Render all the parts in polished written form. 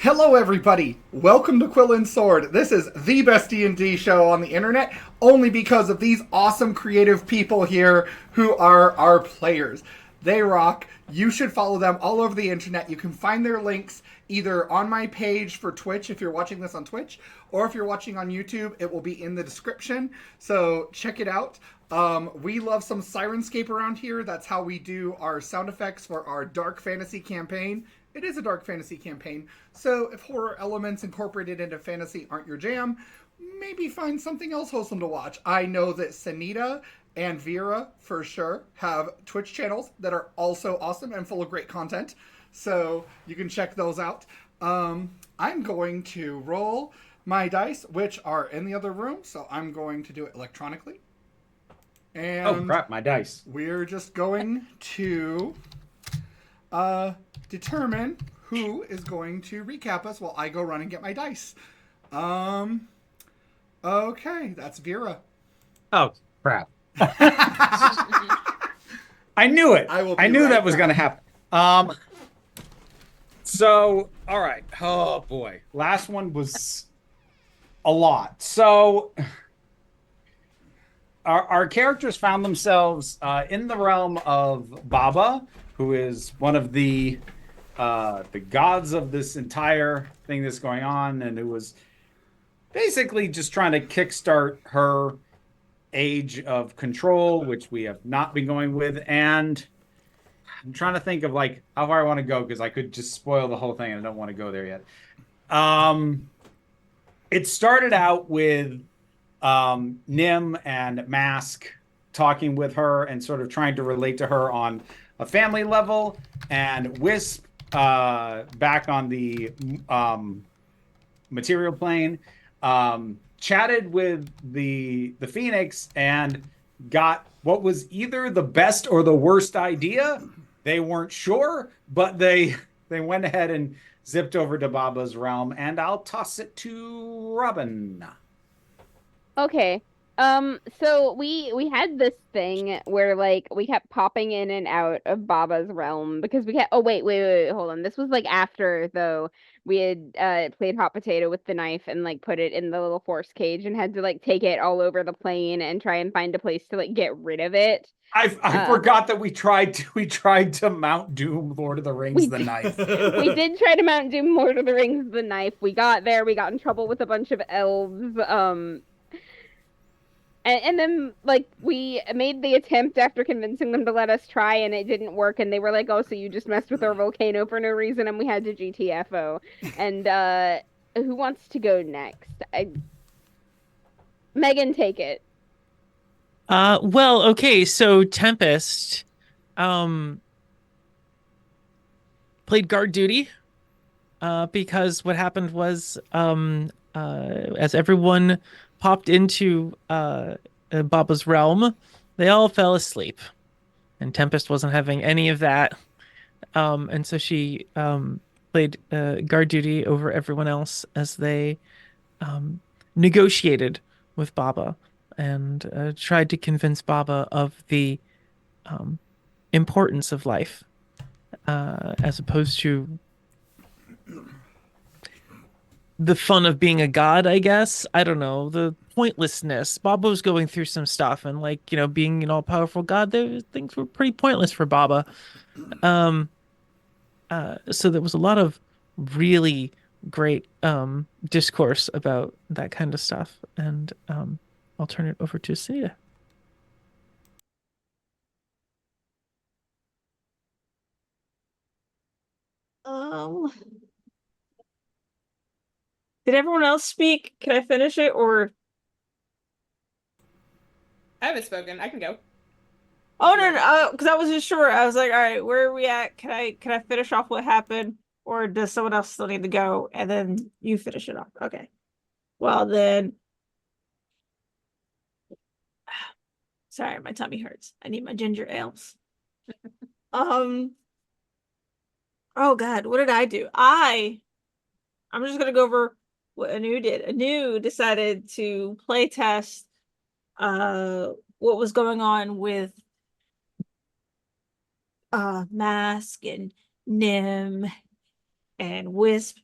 Hello everybody! Welcome to Quill and Sword. This is the best D&D show on the internet, only because of these awesome creative people here who are our players. They rock. You should follow them all over the internet. You can find their links either on my page for Twitch if you're watching this on Twitch, or if you're watching on YouTube, it will be in the description. So check it out. We love some Syrinscape around here. That's how we do our sound effects for our dark fantasy campaign. It is a dark fantasy campaign, so if horror elements incorporated into fantasy aren't your jam, maybe find something else wholesome to watch. I know that SENITA and VERA, for sure, have Twitch channels that are also awesome and full of great content, so you can check those out. I'm going to roll my dice, which are in the other room, so I'm going to do it electronically. And oh crap, my dice. We're just going to determine who is going to recap us while I go run and get my dice. Okay, that's Vera. Oh crap. I knew it. I knew that was going to happen. So, all right. Oh boy. Last one was a lot. So our characters found themselves in the realm of Baba, who is one of the gods of this entire thing that's going on, and who was basically just trying to kickstart her age of control, which we have not been going with. And I'm trying to think of like how far I want to go, because I could just spoil the whole thing and I don't want to go there yet. It started out with Nim and Mask talking with her and sort of trying to relate to her on a family level, and Wisp back on the material plane chatted with the Phoenix and got what was either the best or the worst idea. They weren't sure, but they went ahead and zipped over to Baba's realm, and I'll toss it to Robin. Okay. So we had this thing where like we kept popping in and out of Baba's realm because we kept wait, hold on. This was like after though we had played hot potato with the knife and like put it in the little force cage and had to like take it all over the plane and try and find a place to like get rid of it. I forgot that we tried to Mount Doom Lord of the Rings the knife. We did try to Mount Doom Lord of the Rings the knife. We got there, we got in trouble with a bunch of elves. And then, like, we made the attempt after convincing them to let us try, and it didn't work. And they were like, "Oh, so you just messed with our volcano for no reason?" And we had to GTFO. And who wants to go next? Megan, take it. Well, okay, so Tempest played guard duty because what happened was as everyone popped into Baba's realm, they all fell asleep, and Tempest wasn't having any of that. And so she played guard duty over everyone else as they negotiated with Baba and tried to convince Baba of the importance of life as opposed to the fun of being a god, I guess. I don't know, the pointlessness. Baba was going through some stuff, and like, being an all-powerful god, things were pretty pointless for Baba. Um, so there was a lot of really great discourse about that kind of stuff, and I'll turn it over to Sia. Um, did everyone else speak? Can I finish it or? I haven't spoken. I can go. Oh no, because I wasn't sure. I was like, all right, where are we at? Can I finish off what happened, or does someone else still need to go? And then you finish it off. Okay. Well then, sorry, my tummy hurts. I need my ginger ales. Um. Oh God, what did I do? I'm just gonna go over what Anu did. Anu decided to play test what was going on with Mask and Nim and Wisp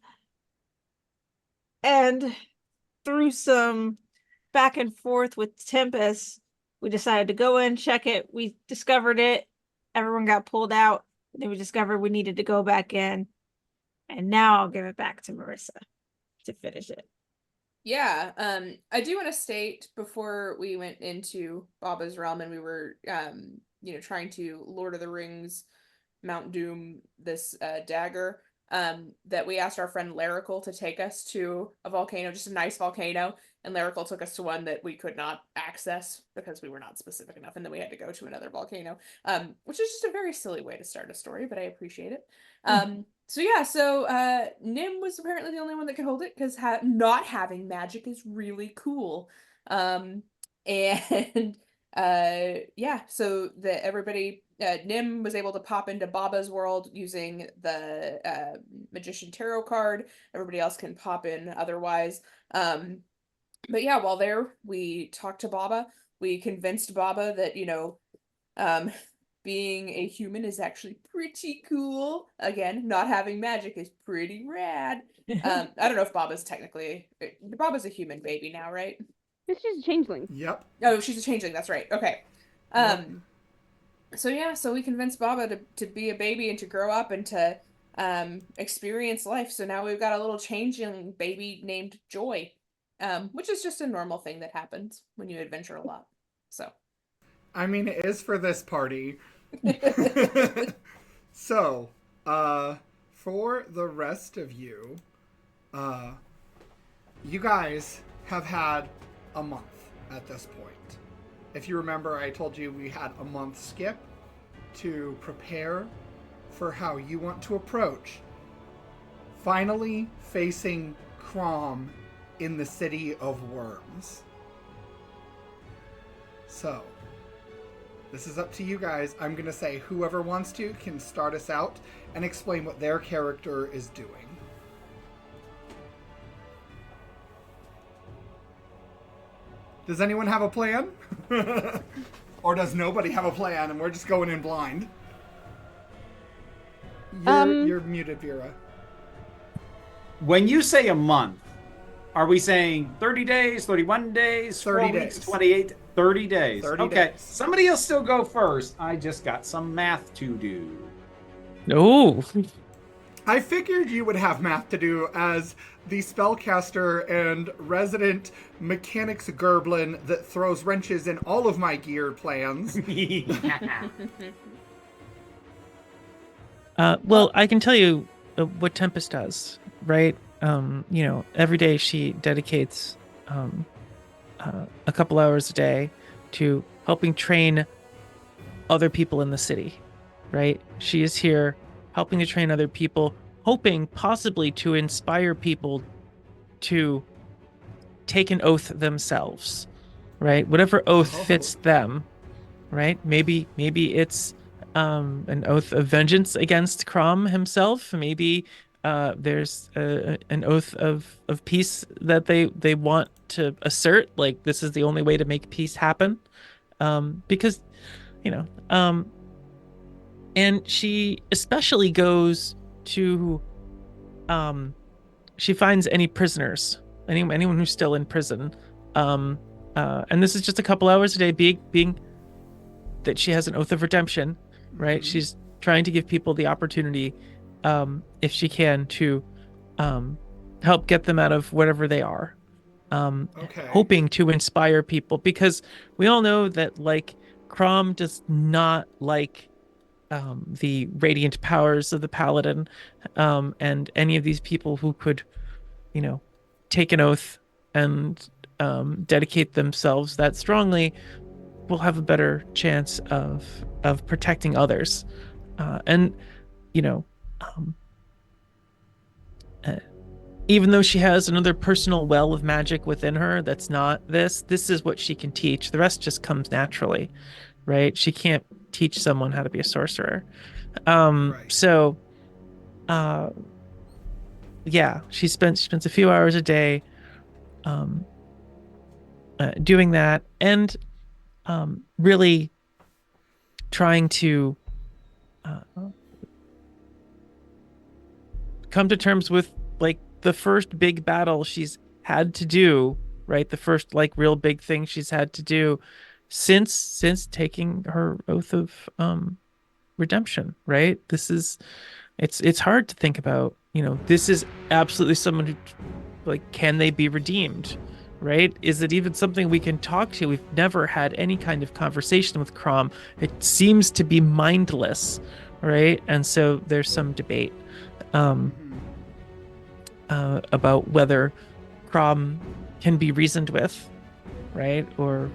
And through some back and forth with Tempest, we decided to go in, check it. We discovered it. Everyone got pulled out. Then we discovered we needed to go back in. And now I'll give it back to Marissa to finish it. Yeah, I do want to state before we went into Baba's realm and we were, trying to Lord of the Rings, Mount Doom this dagger, that we asked our friend Lyrical to take us to a volcano, just a nice volcano, and Lyrical took us to one that we could not access because we were not specific enough, and then we had to go to another volcano, which is just a very silly way to start a story, but I appreciate it. So Nim was apparently the only one that could hold it because not having magic is really cool. And so that everybody, Nim was able to pop into Baba's world using the Magician Tarot card. Everybody else can pop in otherwise. But yeah, while there, we talked to Baba. We convinced Baba that, being a human is actually pretty cool. Again, not having magic is pretty rad. I don't know if Baba's Baba's a human baby now, right? It's just a changeling. Yep. Oh, she's a changeling, that's right. Okay. Yep. So we convinced Baba to be a baby and to grow up and to experience life. So now we've got a little changeling baby named Joy, which is just a normal thing that happens when you adventure a lot. So I mean, it is for this party. So, for the rest of you, you guys have had a month at this point. If you remember, I told you we had a month skip to prepare for how you want to approach finally facing Chrom in the City of Worms. So, this is up to you guys. I'm going to say whoever wants to can start us out and explain what their character is doing. Does anyone have a plan? Or does nobody have a plan and we're just going in blind? You're muted, Vera. When you say a month, are we saying 30 days, 31 days, 30 4 weeks, days. 28, 30 days? 30 okay, days. somebody will still go first. I just got some math to do. Oh, I figured you would have math to do as the spellcaster and resident mechanics gerblin that throws wrenches in all of my geared plans. well, I can tell you what Tempest does, right? Every day she dedicates a couple hours a day to helping train other people in the city, right? She is here helping to train other people, hoping possibly to inspire people to take an oath themselves, right? Whatever oath fits them, right? Maybe it's an oath of vengeance against Chrom himself. Maybe there's an oath of peace that they want to assert, like this is the only way to make peace happen, because and she especially goes to she finds any prisoners, anyone who's still in prison, and this is just a couple hours a day, being that she has an oath of redemption, right? Mm-hmm. She's trying to give people the opportunity, if she can, to help get them out of whatever they are, Okay. hoping to inspire people, because we all know that Chrom does not like the radiant powers of the paladin, and any of these people who could take an oath and dedicate themselves that strongly will have a better chance of protecting others, and even though she has another personal well of magic within her that's not this is what she can teach. The rest just comes naturally, right? She can't teach someone how to be a sorcerer. Right. So yeah, she spends a few hours a day doing that, and really trying to come to terms with the first big battle she's had to do, right? The first like real big thing she's had to do since taking her oath of redemption, right? This is it's hard to think about, this is absolutely someone who, like, can they be redeemed, right? Is it even something we can talk to? We've never had any kind of conversation with Chrom. It seems to be mindless, right? And so there's some debate about whether Chrom can be reasoned with, right? Or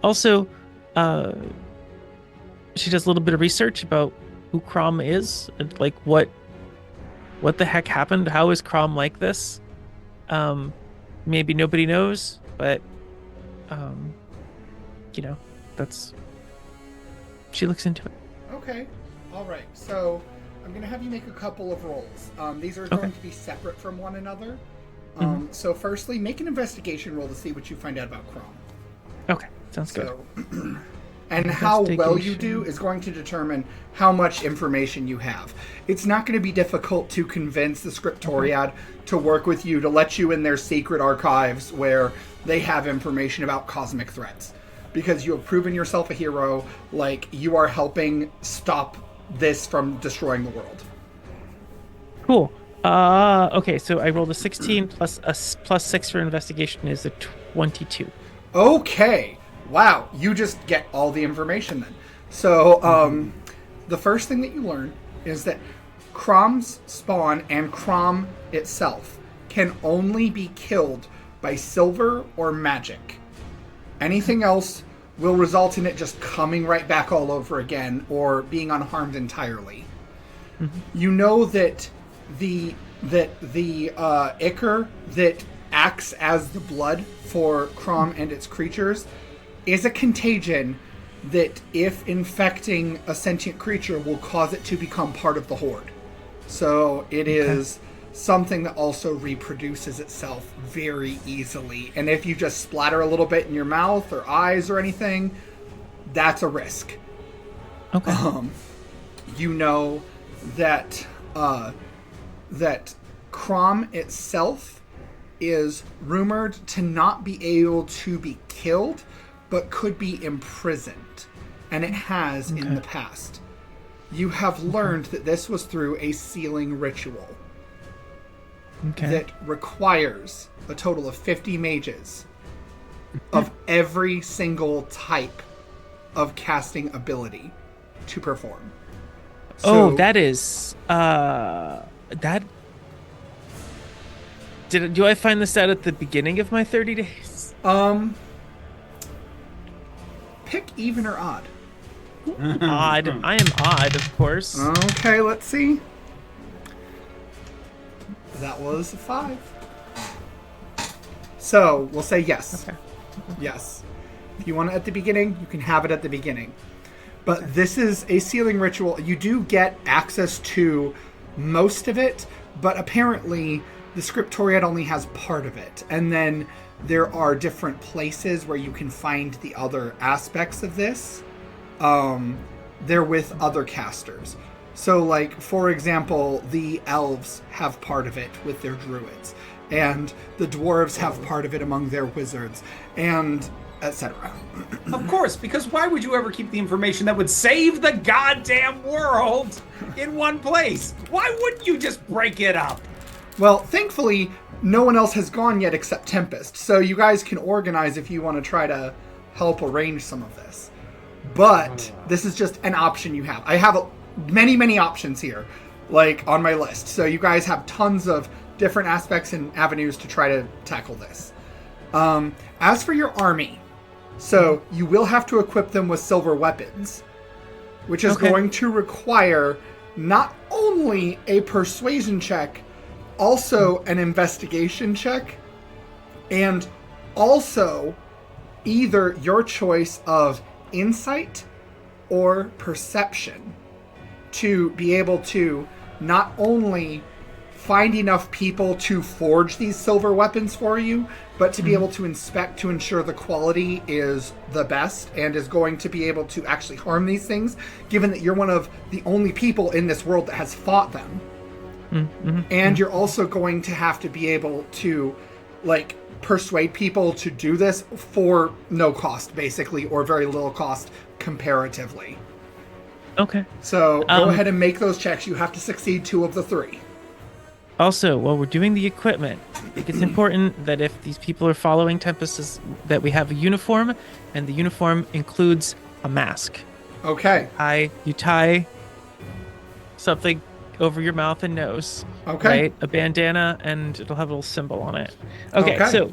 also she does a little bit of research about who Chrom is and like what the heck happened. How is Chrom like this? Maybe nobody knows, but that's, she looks into it. Okay. All right. So I'm going to have you make a couple of rolls. These are going to be separate from one another. So firstly, make an investigation roll to see what you find out about Chrom. Okay. Sounds good. And how well you do is going to determine how much information you have. It's not going to be difficult to convince the Scriptoriad to work with you, to let you in their secret archives where they have information about cosmic threats. Because you have proven yourself a hero, like you are helping stop this from destroying the world. Cool. Okay, so I rolled a 16 plus 6 for investigation is a 22. Okay. Wow, you just get all the information then. So, the first thing that you learn is that Chrom's spawn and Chrom itself can only be killed by silver or magic. Anything else will result in it just coming right back all over again or being unharmed entirely. You know that the ichor that acts as the blood for Chrom and its creatures is a contagion that, if infecting a sentient creature, will cause it to become part of the horde. So it is something that also reproduces itself very easily. And if you just splatter a little bit in your mouth or eyes or anything, that's a risk. Okay. You know that that Chrom itself is rumored to not be able to be killed, but could be imprisoned, and it has in the past. You have learned that this was through a sealing ritual that requires a total of 50 mages of every single type of casting ability to perform. So, that is that. Do I find this out at the beginning of my 30 days? Pick even or odd. Odd. I am odd, of course. Okay, let's see. That was a 5. So, we'll say yes. Okay. Yes. If you want it at the beginning, you can have it at the beginning. But this is a sealing ritual. You do get access to most of it, but apparently the Scriptoriad only has part of it. And then there are different places where you can find the other aspects of this. They're with other casters. So, like, for example, the elves have part of it with their druids. And the dwarves have part of it among their wizards. And etc. Of course, because why would you ever keep the information that would save the goddamn world in one place? Why wouldn't you just break it up? Well, thankfully, no one else has gone yet except Tempest, so you guys can organize if you want to try to help arrange some of this. But this is just an option you have. I have many options here, like, on my list. So you guys have tons of different aspects and avenues to try to tackle this. As for your army, so you will have to equip them with silver weapons, which is going to require not only a persuasion check, also an investigation check, and also either your choice of insight or perception to be able to not only find enough people to forge these silver weapons for you, but to be able to inspect to ensure the quality is the best and is going to be able to actually harm these things, given that you're one of the only people in this world that has fought them. Mm-hmm. And you're also going to have to be able to, like, persuade people to do this for no cost, basically, or very little cost comparatively. Okay. So go ahead and make those checks. You have to succeed 2 of the 3. Also, while we're doing the equipment, I think it's important that if these people are following Tempest, that we have a uniform, and the uniform includes a mask. Okay. You tie something over your mouth and nose. Okay. Right? A bandana, and it'll have a little symbol on it. Okay. Okay. So,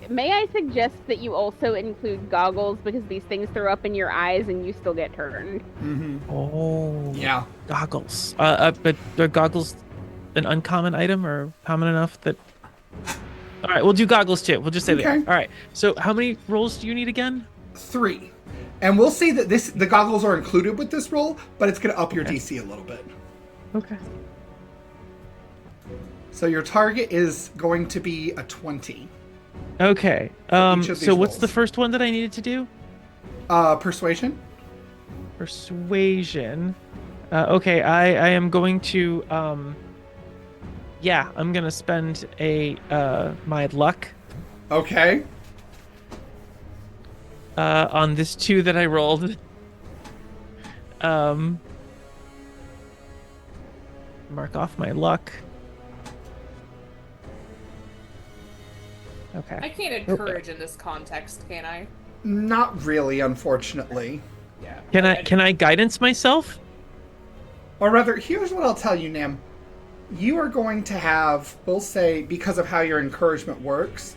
May I suggest that you also include goggles because these things throw up in your eyes and you still get turned. Mm-hmm. Oh. Yeah. Goggles. But are goggles an uncommon item or common enough that... All right, we'll do goggles too. We'll just say that. All right. So how many rolls do you need again? 3. And we'll say that the goggles are included with this roll, but it's going to up your DC a little bit. Okay. So your target is going to be a 20. Okay. each of So these what's the rolls. first one that I needed to do? Persuasion. Persuasion. Okay, I am going to yeah, I'm gonna spend my luck Okay. on this 2 that I rolled. Mark off my luck. Okay. I can't encourage in this context, can I? Not really, unfortunately. Yeah. Can I guidance myself? Or rather, here's what I'll tell you, Nim. You are going to have, we'll say, because of how your encouragement works,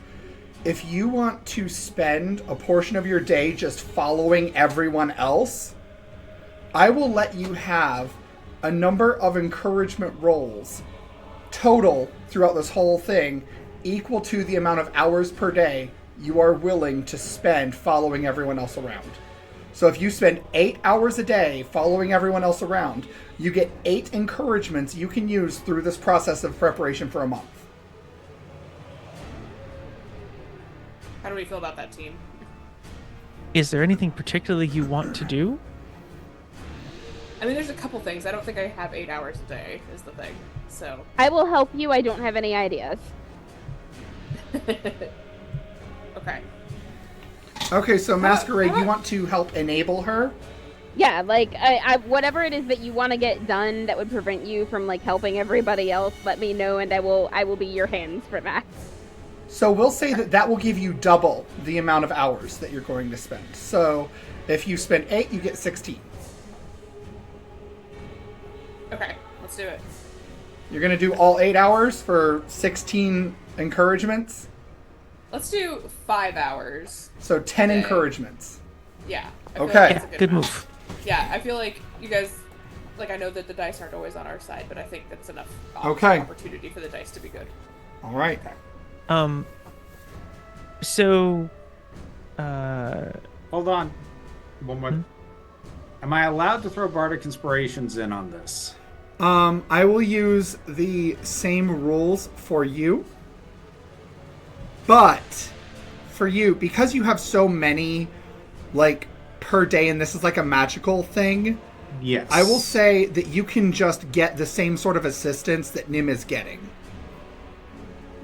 if you want to spend a portion of your day just following everyone else, I will let you have a number of encouragement rolls total throughout this whole thing equal to the amount of hours per day you are willing to spend following everyone else around. So if you spend 8 hours a day following everyone else around, you get 8 encouragements you can use through this process of preparation for a month. How do we feel about that, team? Is there anything particularly you want to do? I mean, there's a couple things. I don't think I have 8 hours a day, is the thing. So. I will help you. I don't have any ideas. Okay. Okay, so Masquerade, you want to help enable her? Yeah, like I whatever it is that you want to get done that would prevent you from like helping everybody else, let me know, and I will be your hands for that. So we'll say that will give you double the amount of hours that you're going to spend. So if you spend 8, you get 16. Okay, let's do it. You're going to do all 8 hours for 16 encouragements? Let's do 5 hours. So 10 Okay. encouragements. Yeah. I feel Okay. like that's a Good amount. move. Yeah, I feel like you guys, like, I know that the dice aren't always on our side, but I think that's enough Okay. opportunity for the dice to be good. All right. So Hold on. One more. Am I allowed to throw Bardic Inspirations in on this? I will use the same rules for you. But for you, because you have so many, like, per day, and this is like a magical thing, Yes. I will say that you can just get the same sort of assistance that Nim is getting.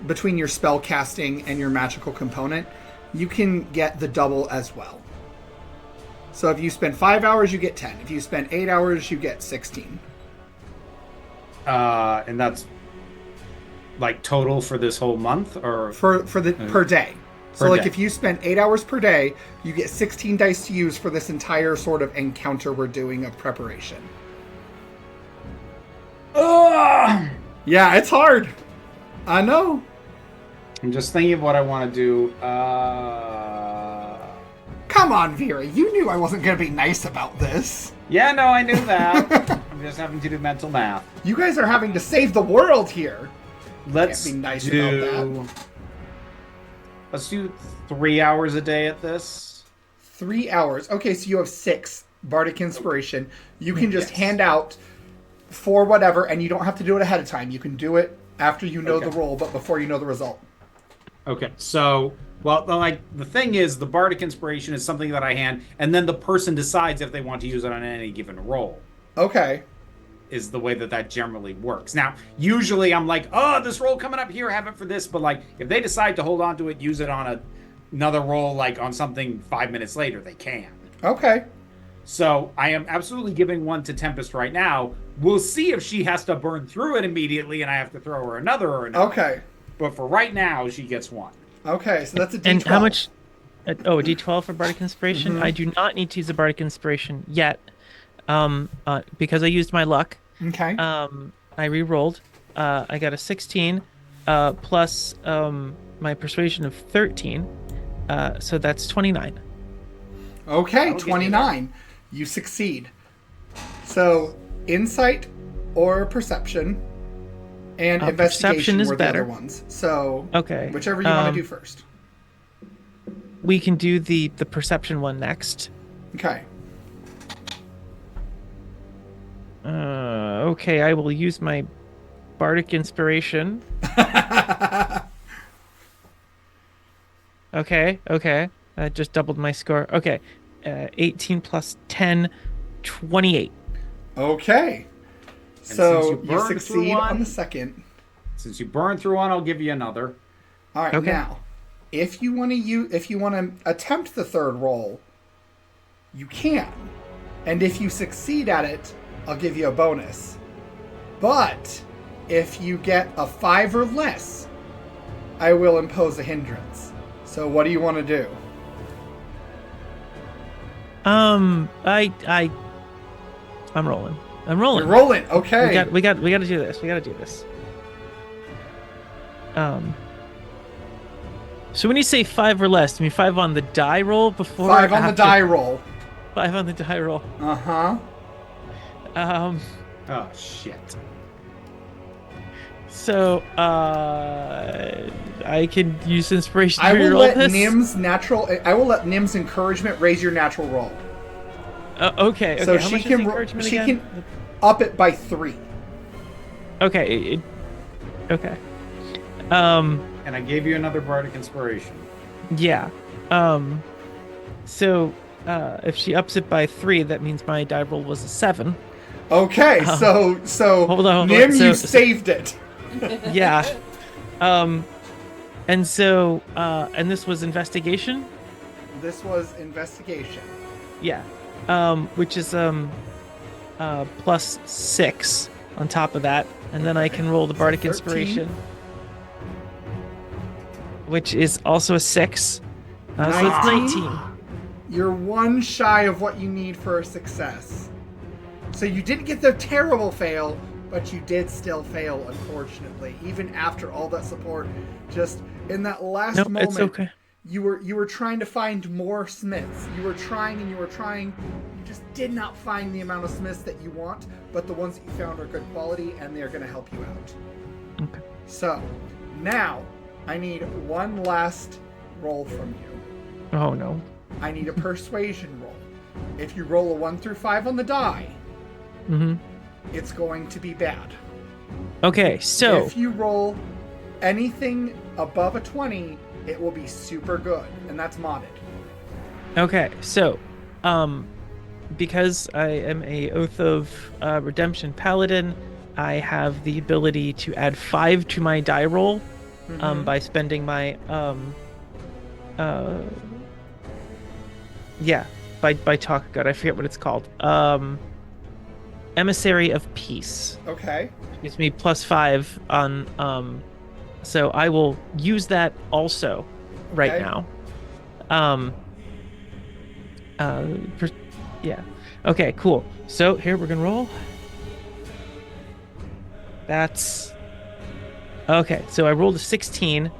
Between your spell casting and your magical component, you can get the double as well. So if you spend 5 hours, you get 10. If you spend 8 hours, you get 16. And that's like total for this whole month, or For the per day. So Per like day. if you spend 8 hours per day, you get 16 dice to use for this entire sort of encounter we're doing of preparation. Ugh! Yeah, it's hard. I know. I'm just thinking of what I want to do. Come on, Vera. You knew I wasn't going to be nice about this. Yeah, no, I knew that. I'm just having to do mental math. You guys are having to save the world here. Let's Can't be nice do. about Let's do 3 hours a day at this. 3 hours. Okay, so you have 6 Bardic Inspiration. You can just Yes. hand out for whatever, and you don't have to do it ahead of time. You can do it after you know Okay. the roll, but before you know the result. Okay, so like the thing is, the Bardic Inspiration is something that I hand, and then the person decides if they want to use it on any given roll. Okay. is the way that generally works. Now, usually I'm like, oh, this roll coming up here, have it for this. But like, if they decide to hold on to it, use it on another roll, like on something 5 minutes later, they can. Okay. So I am absolutely giving one to Tempest right now. We'll see if she has to burn through it immediately and I have to throw her another or another. Okay. But for right now, she gets one. Okay, so that's a D12. And how much? A D12 for Bardic Inspiration. I do not need to use a Bardic Inspiration yet, because I used my luck. Okay. I re-rolled. I got a 16, plus my Persuasion of 13, so that's 29. Okay, 29. You succeed. So, insight or perception and investigation perception is were the better. other ones. So, Okay. whichever you want to do first. We can do the perception one next. Okay. Okay, I will use my Bardic Inspiration. Okay. That just doubled my score. Okay. 18 plus 10, 28. Okay. since So, you you burned through succeed on one- the second. Since you burn through one, I'll give you another. All right, Okay. now, if you want to attempt the third roll, you can. And if you succeed at it, I'll give you a bonus. But if you get a 5 or less, I will impose a hindrance. So what do you want to do? I'm rolling. I'm rolling. You're rolling. Okay. We got to do this. We got to do this. So when you say 5 or less, do you mean 5 on the die roll before? 5 or on the after? die roll. 5 on the die roll. Uh-huh. Oh, shit. So I can use inspiration to I will reroll let this. Nim's encouragement raise your natural roll. Okay. So How she much is can the encouragement she again? can up it by 3. Okay. Okay. And I gave you another Bardic Inspiration. Yeah. So if she ups it by 3, that means my die roll was a 7. Okay, so hold on. Nim, So- you saved it. Yeah. And so and this was investigation? This was investigation. Yeah. Which is plus 6 on top of that, and then I can roll the Bardic 13. Inspiration, which is also a 6. So it's 19. You're one shy of what you need for a success. So you didn't get the terrible fail, but you did still fail, unfortunately. Even after all that support, just in that last No, moment, it's okay. you were trying to find more smiths. You were trying and you were trying. You just did not find the amount of smiths that you want, but the ones that you found are good quality and they're going to help you out. Okay. So now I need one last roll from you. Oh no. I need a persuasion roll. If you roll a 1 through 5 on the die, it's going to be bad. Okay, so If you roll anything above a 20, it will be super good, and that's modded. Because I am a Oath of Redemption Paladin, I have the ability to add 5 to my die roll by spending my by talk good. I forget what it's called. Emissary of Peace. Okay. Gives me plus 5 on so I will use that also right Okay. now. Yeah. Okay, cool. So here we're gonna roll. That's okay. So I rolled a 16,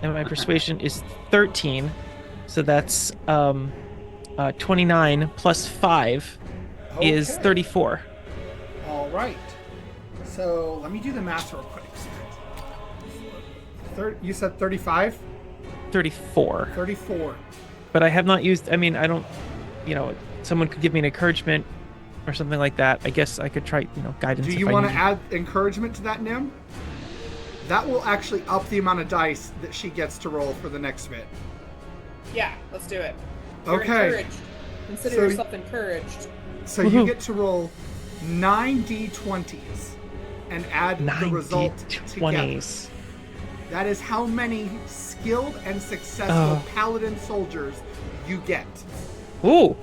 and my persuasion is 13. So that's 29 plus 5 is Okay. 34. All right. So let me do the math real quick. You said 35? 34. 34. But I have not used. I mean, I don't. Someone could give me an encouragement or something like that. I guess I could try. Guidance. Do if you I want to need- add encouragement to that, Nim? That will actually up the amount of dice that she gets to roll for the next bit. Yeah, let's do it. You're Okay. encouraged. Consider So- yourself encouraged. So you Woohoo. get to roll 9 d20s and add the 9 result together. D20s. That is how many skilled and successful paladin soldiers you get. Ooh.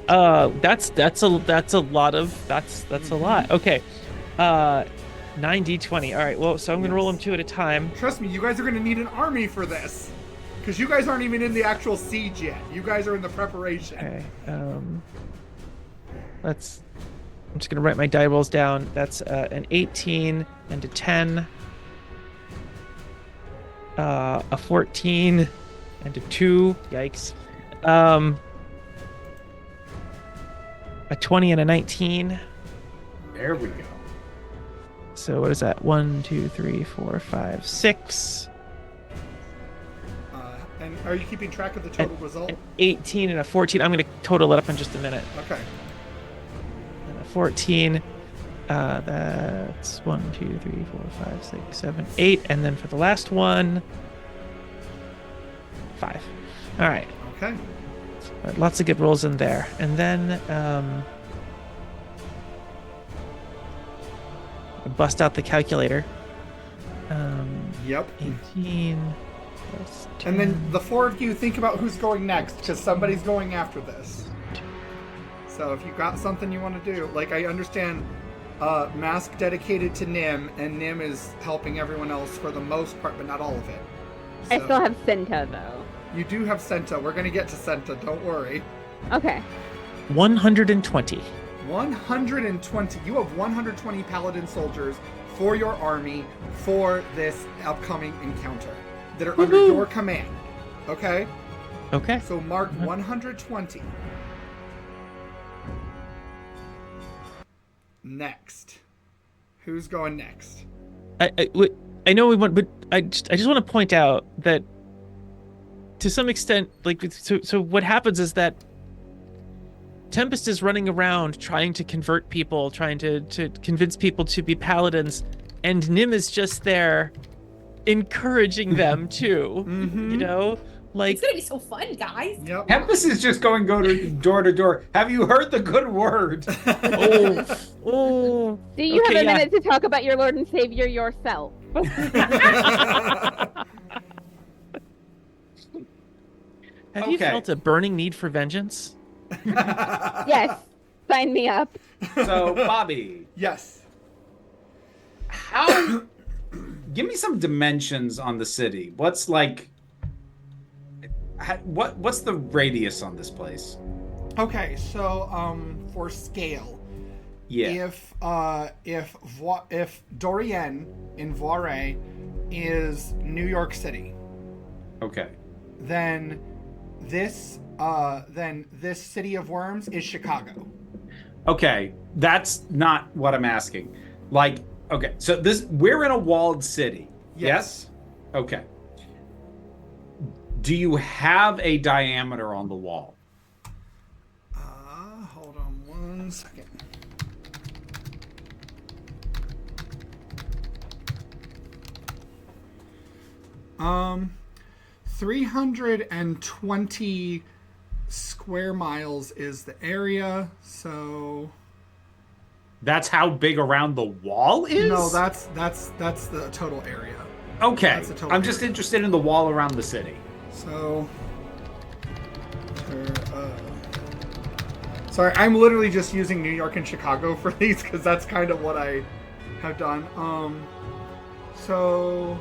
That's a lot of that's a lot. Okay. 9d20. All right. Well, so I'm gonna roll them 2 at a time. Trust me, you guys are going to need an army for this. Because you guys aren't even in the actual siege yet. You guys are in the preparation. Okay. I'm just gonna write my die rolls down. That's an 18 and a 10. A 14 and a 2. Yikes. A 20 and a 19. There we go. So what is that? 1, 2, 3, 4, 5, 6. And are you keeping track of the total result? An 18 and a 14. I'm going to total it up in just a minute. Okay. And a 14. That's 1, 2, 3, 4, 5, 6, 7, 8. And then for the last one, 5. All right. Okay. Lots of good rolls in there. And then bust out the calculator. Yep. 18 plus 10. And then the 4 of you think about who's going next, because somebody's going after this. So if you got something you want to do, like I understand Mask dedicated to Nim, and Nim is helping everyone else for the most part, but not all of it. I still have SENITA, though. You do have SENITA. We're going to get to SENITA, don't worry. Okay. 120. 120. You have 120 paladin soldiers for your army for this upcoming encounter that are under your command. Okay? Okay. So mark 120. Next. Who's going next? I know we want, but I just want to point out that to some extent, like, so what happens is that Tempest is running around trying to convert people, trying to convince people to be paladins, and Nim is just there encouraging them too. Mm-hmm. You know? Like, It's gonna be so fun, guys. Yep. Tempest is just going door to door. Have you heard the good word? oh. Do you Okay, have a yeah. minute to talk about your Lord and Savior yourself? Have you Okay. felt a burning need for vengeance? Yes. Sign me up. So, Bobby, Yes. how? Give me some dimensions on the city. What's like? What's the radius on this place? Okay, so for scale, Yeah. if Dorian in VERA is New York City, Okay. then this City of Worms is Chicago. Okay, that's not what I'm asking. Like, okay, so we're in a walled city. Yes? Okay. Do you have a diameter on the wall? Hold on 1 second. Um, 320 square miles is the area, so That's how big around the wall is? no, that's the total area. Okay. that's the total I'm just area. interested in the wall around the city. So, sorry, I'm literally just using New York and Chicago for these because that's kind of what I have done. So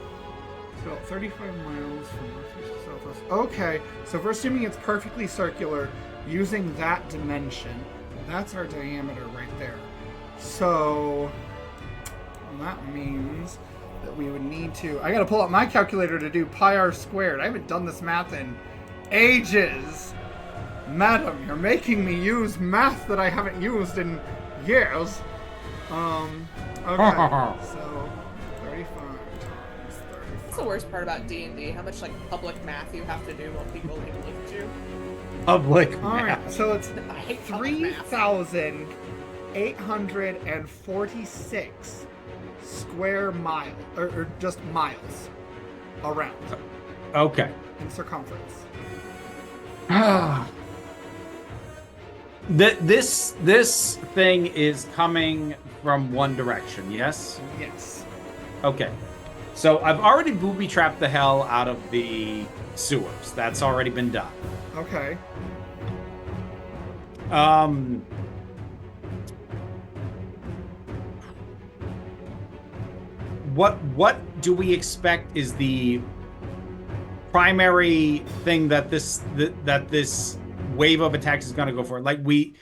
35 miles from northeast to southwest. Okay, so if we're assuming it's perfectly circular, using that dimension, that's our diameter right there. So that means that we would need to. I got to pull up my calculator to do pi r squared. I haven't done this math in ages. Madam, you're making me use math that I haven't used in years. Okay, so 35 times 35. That's the worst part about D&D, how much like public math you have to do while people leave you. Public All right, map. so it's I hate public math. 3,846 square mile, or just miles around Okay. in circumference. This thing is coming from one direction, yes? Yes. Okay. So I've already booby-trapped the hell out of the sewers. That's already been done. Okay. What do we expect is the primary thing that this wave of attacks is going to go for? Like we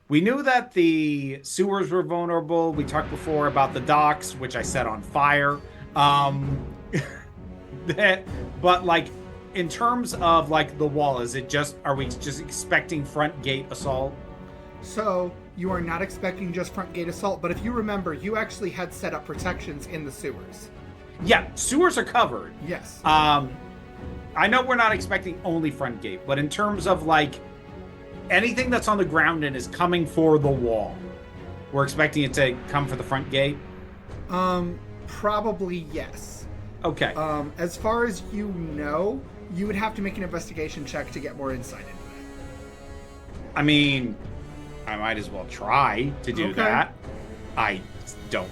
knew that the sewers were vulnerable. We talked before about the docks, which I set on fire. But like in terms of like the wall, are we just expecting front gate assault? So you are not expecting just front gate assault, but if you remember, you actually had set up protections in the sewers. Yeah, sewers are covered. Yes. I know we're not expecting only front gate, but in terms of like anything that's on the ground and is coming for the wall, we're expecting it to come for the front gate? Probably yes. Okay. As far as you know, you would have to make an investigation check to get more insight into it. I mean, I might as well try to do that. I don't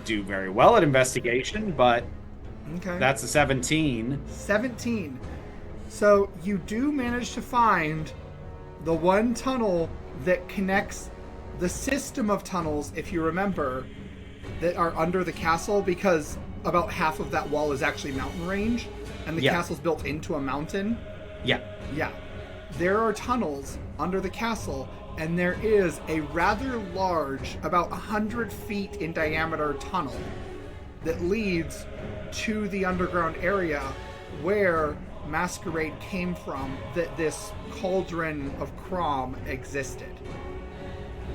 do very well at investigation, but that's a 17. 17. So you do manage to find the one tunnel that connects the system of tunnels, if you remember, that are under the castle, because about half of that wall is actually mountain range, and the castle's built into a mountain. Yeah. There are tunnels under the castle, and there is a rather large, about 100 feet in diameter tunnel that leads to the underground area where Masquerade came from, that this cauldron of Chrom existed.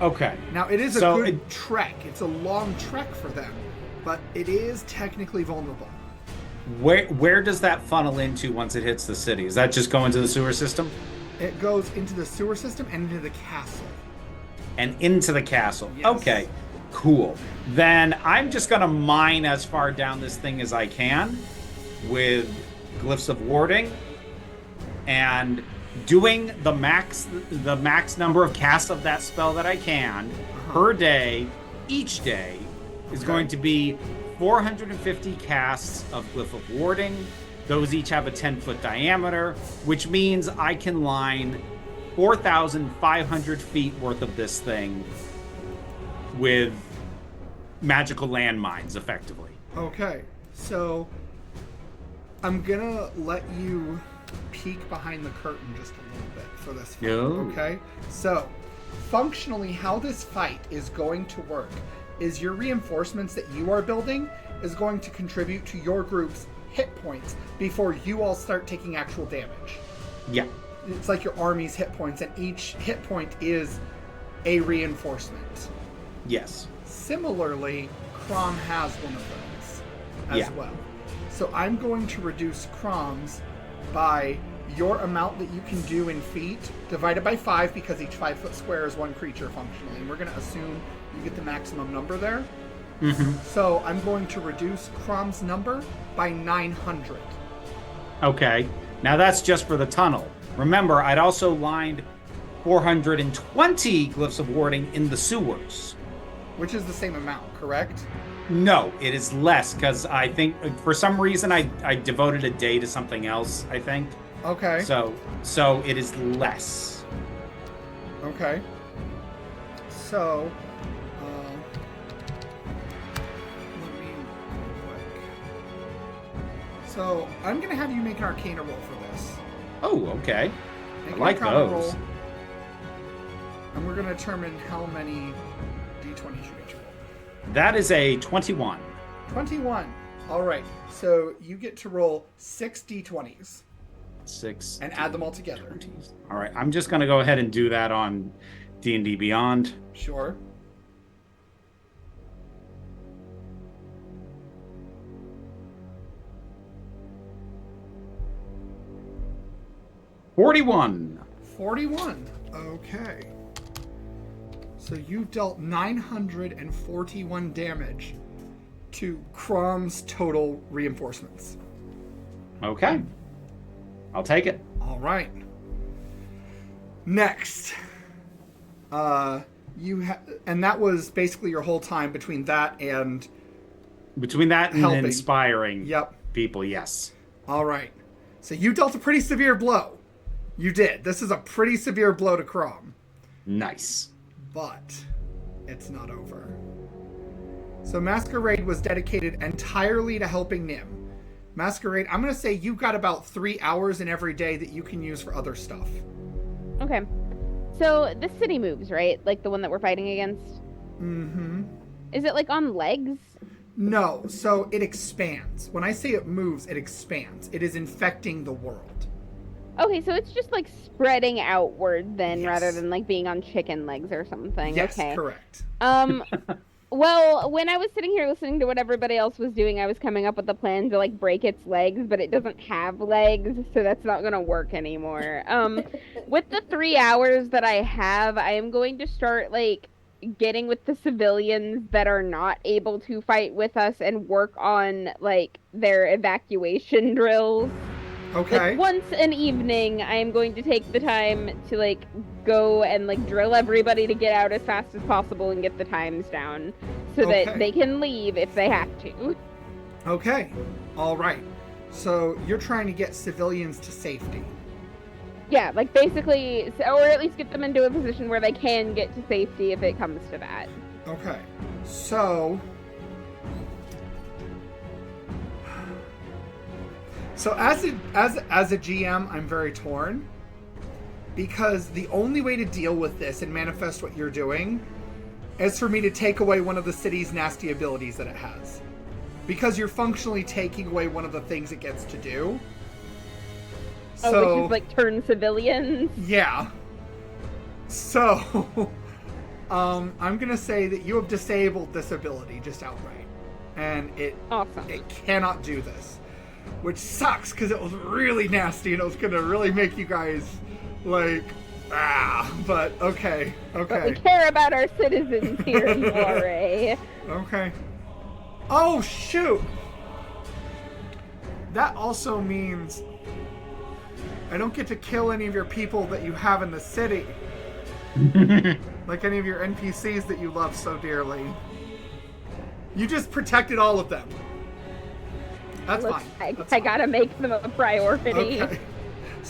Okay. Now, it is a good trek. It's a long trek for them, but it is technically vulnerable. Where does that funnel into once it hits the city? Does that just go into the sewer system? It goes into the sewer system and into the castle. And into the castle. Yes. Okay, cool. Then I'm just going to mine as far down this thing as I can with glyphs of warding and doing the max number of casts of that spell that I can per day. Each day is going to be 450 casts of glyph of warding. Those each have a 10-foot diameter, which means I can line 4,500 feet worth of this thing with magical landmines, effectively. Okay, so I'm gonna let you peek behind the curtain just a little bit for this fight, okay? So, functionally, how this fight is going to work is your reinforcements that you are building is going to contribute to your group's hit points before you all start taking actual damage. Yeah. It's like your army's hit points, and each hit point is a reinforcement. Yes. Similarly, Chrom has one of those as well. So I'm going to reduce Chrom's by your amount that you can do in feet, divided by 5, because each 5-foot square is one creature functionally. And we're going to assume you get the maximum number there. So I'm going to reduce Chrom's number by 900. Okay. Now that's just for the tunnel. Remember, I'd also lined 420 glyphs of warding in the sewers. Which is the same amount, correct? No, it is less, because I think for some reason I devoted a day to something else, I think. Okay. So it is less. Okay. So, let me quick. So I'm gonna have you make an Arcana roll for this. Oh, okay. Make I an like Arcana those. roll, and we're gonna determine how many d20s you get to roll. That is a 21. 21. All right. So you get to roll 6 d20s. 6. And add them all together. All right. I'm just going to go ahead and do that on D&D Beyond. Sure. $41. 41. Okay. So you dealt 941 damage to Chrom's total reinforcements. Okay. I'll take it. All right. Next, And that was basically your whole time between that and helping. inspiring Yep. people, yes. All right. So you dealt a pretty severe blow. You did. This is a pretty severe blow to Chrom. Nice. But it's not over. So Masquerade was dedicated entirely to helping Nim. Masquerade, I'm going to say you've got about 3 hours in every day that you can use for other stuff. Okay. So the city moves, right? Like the one that we're fighting against? Mm-hmm. Is it like on legs? No, so it expands. When I say it moves, it expands. It is infecting the world. Okay, so it's just like spreading outward then, Yes. rather than like being on chicken legs or something. Yes, okay. correct. Well, when I was sitting here listening to what everybody else was doing, I was coming up with a plan to like break its legs, but it doesn't have legs, so that's not gonna work anymore. With the 3 hours that I have, I am going to start like getting with the civilians that are not able to fight with us and work on like their evacuation drills. Okay. Like once an evening, I am going to take the time to like go and like drill everybody to get out as fast as possible and get the times down so Okay. that they can leave if they have to. Okay. All right. So you're trying to get civilians to safety. Yeah, like basically, or at least get them into a position where they can get to safety if it comes to that. Okay. So as a GM, I'm very torn because the only way to deal with this and manifest what you're doing is for me to take away one of the city's nasty abilities that it has. Because you're functionally taking away one of the things it gets to do. Which is like turn civilians. Yeah. So I'm gonna say that you have disabled this ability just outright. And Awesome. it cannot do this. Which sucks, because it was really nasty and it was going to really make you guys, like, but okay. But we care about our citizens here in Moray. Okay. Oh, shoot! That also means I don't get to kill any of your people that you have in the city. Like any of your NPCs that you love so dearly. You just protected all of them. That's Look, fine. I gotta make them a priority. Okay.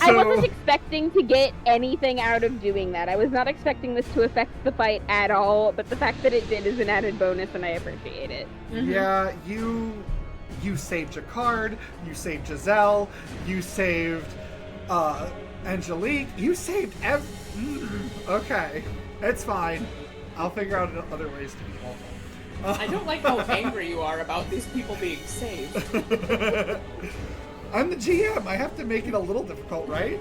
I wasn't expecting to get anything out of doing that. I was not expecting this to affect the fight at all, but the fact that it did is an added bonus, and I appreciate it. Yeah, you saved Jacquard, you saved Giselle, you saved Angelique, you saved okay, it's fine. I'll figure out other ways to be helpful. I don't like how angry you are about these people being saved. I'm the GM. I have to make it a little difficult, right?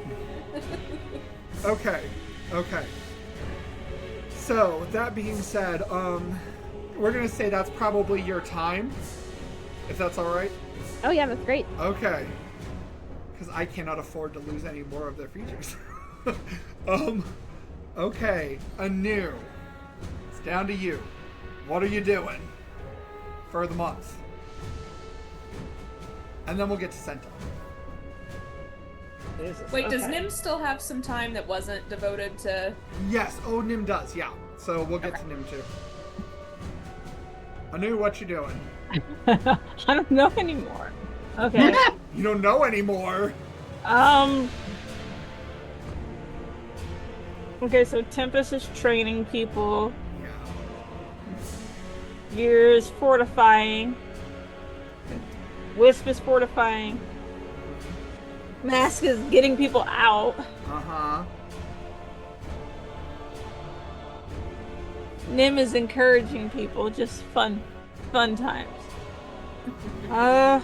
Okay. So, with that being said, we're going to say that's probably your time, if that's all right. Oh yeah, that's great. Okay. Because I cannot afford to lose any more of their features. Okay. Anew. It's down to you. What are you doing for the month? And then we'll get to Senta. Wait, does Nim still have some time that wasn't devoted to... Yes, Nim does, yeah. So we'll get to Nim too. Anu, what you doing? I don't know anymore. Okay. You don't know anymore. Okay, so Tempest is training people. Yeah. Year's fortifying. Wisp is fortifying. Mask is getting people out. Uh-huh. Nim is encouraging people. Just fun times. What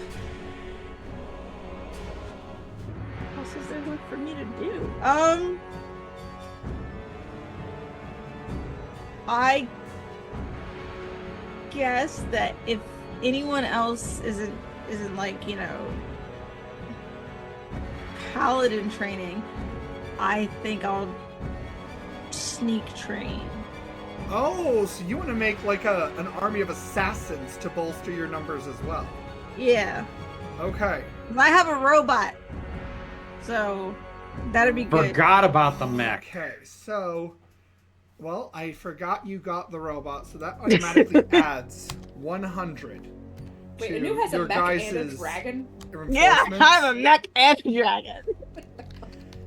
else is there left for me to do? I guess that if anyone else isn't like, you know, paladin training, I think I'll sneak train. Oh, so you want to make like an army of assassins to bolster your numbers as well. Yeah. Okay. I have a robot, so that'd be good. Forgot about the mech. Okay, so Well, I forgot you got the robot, so that automatically adds 100. Wait, to Anu has a your mech and a guys's dragon? Yeah, reinforcements. I have a mech and a dragon.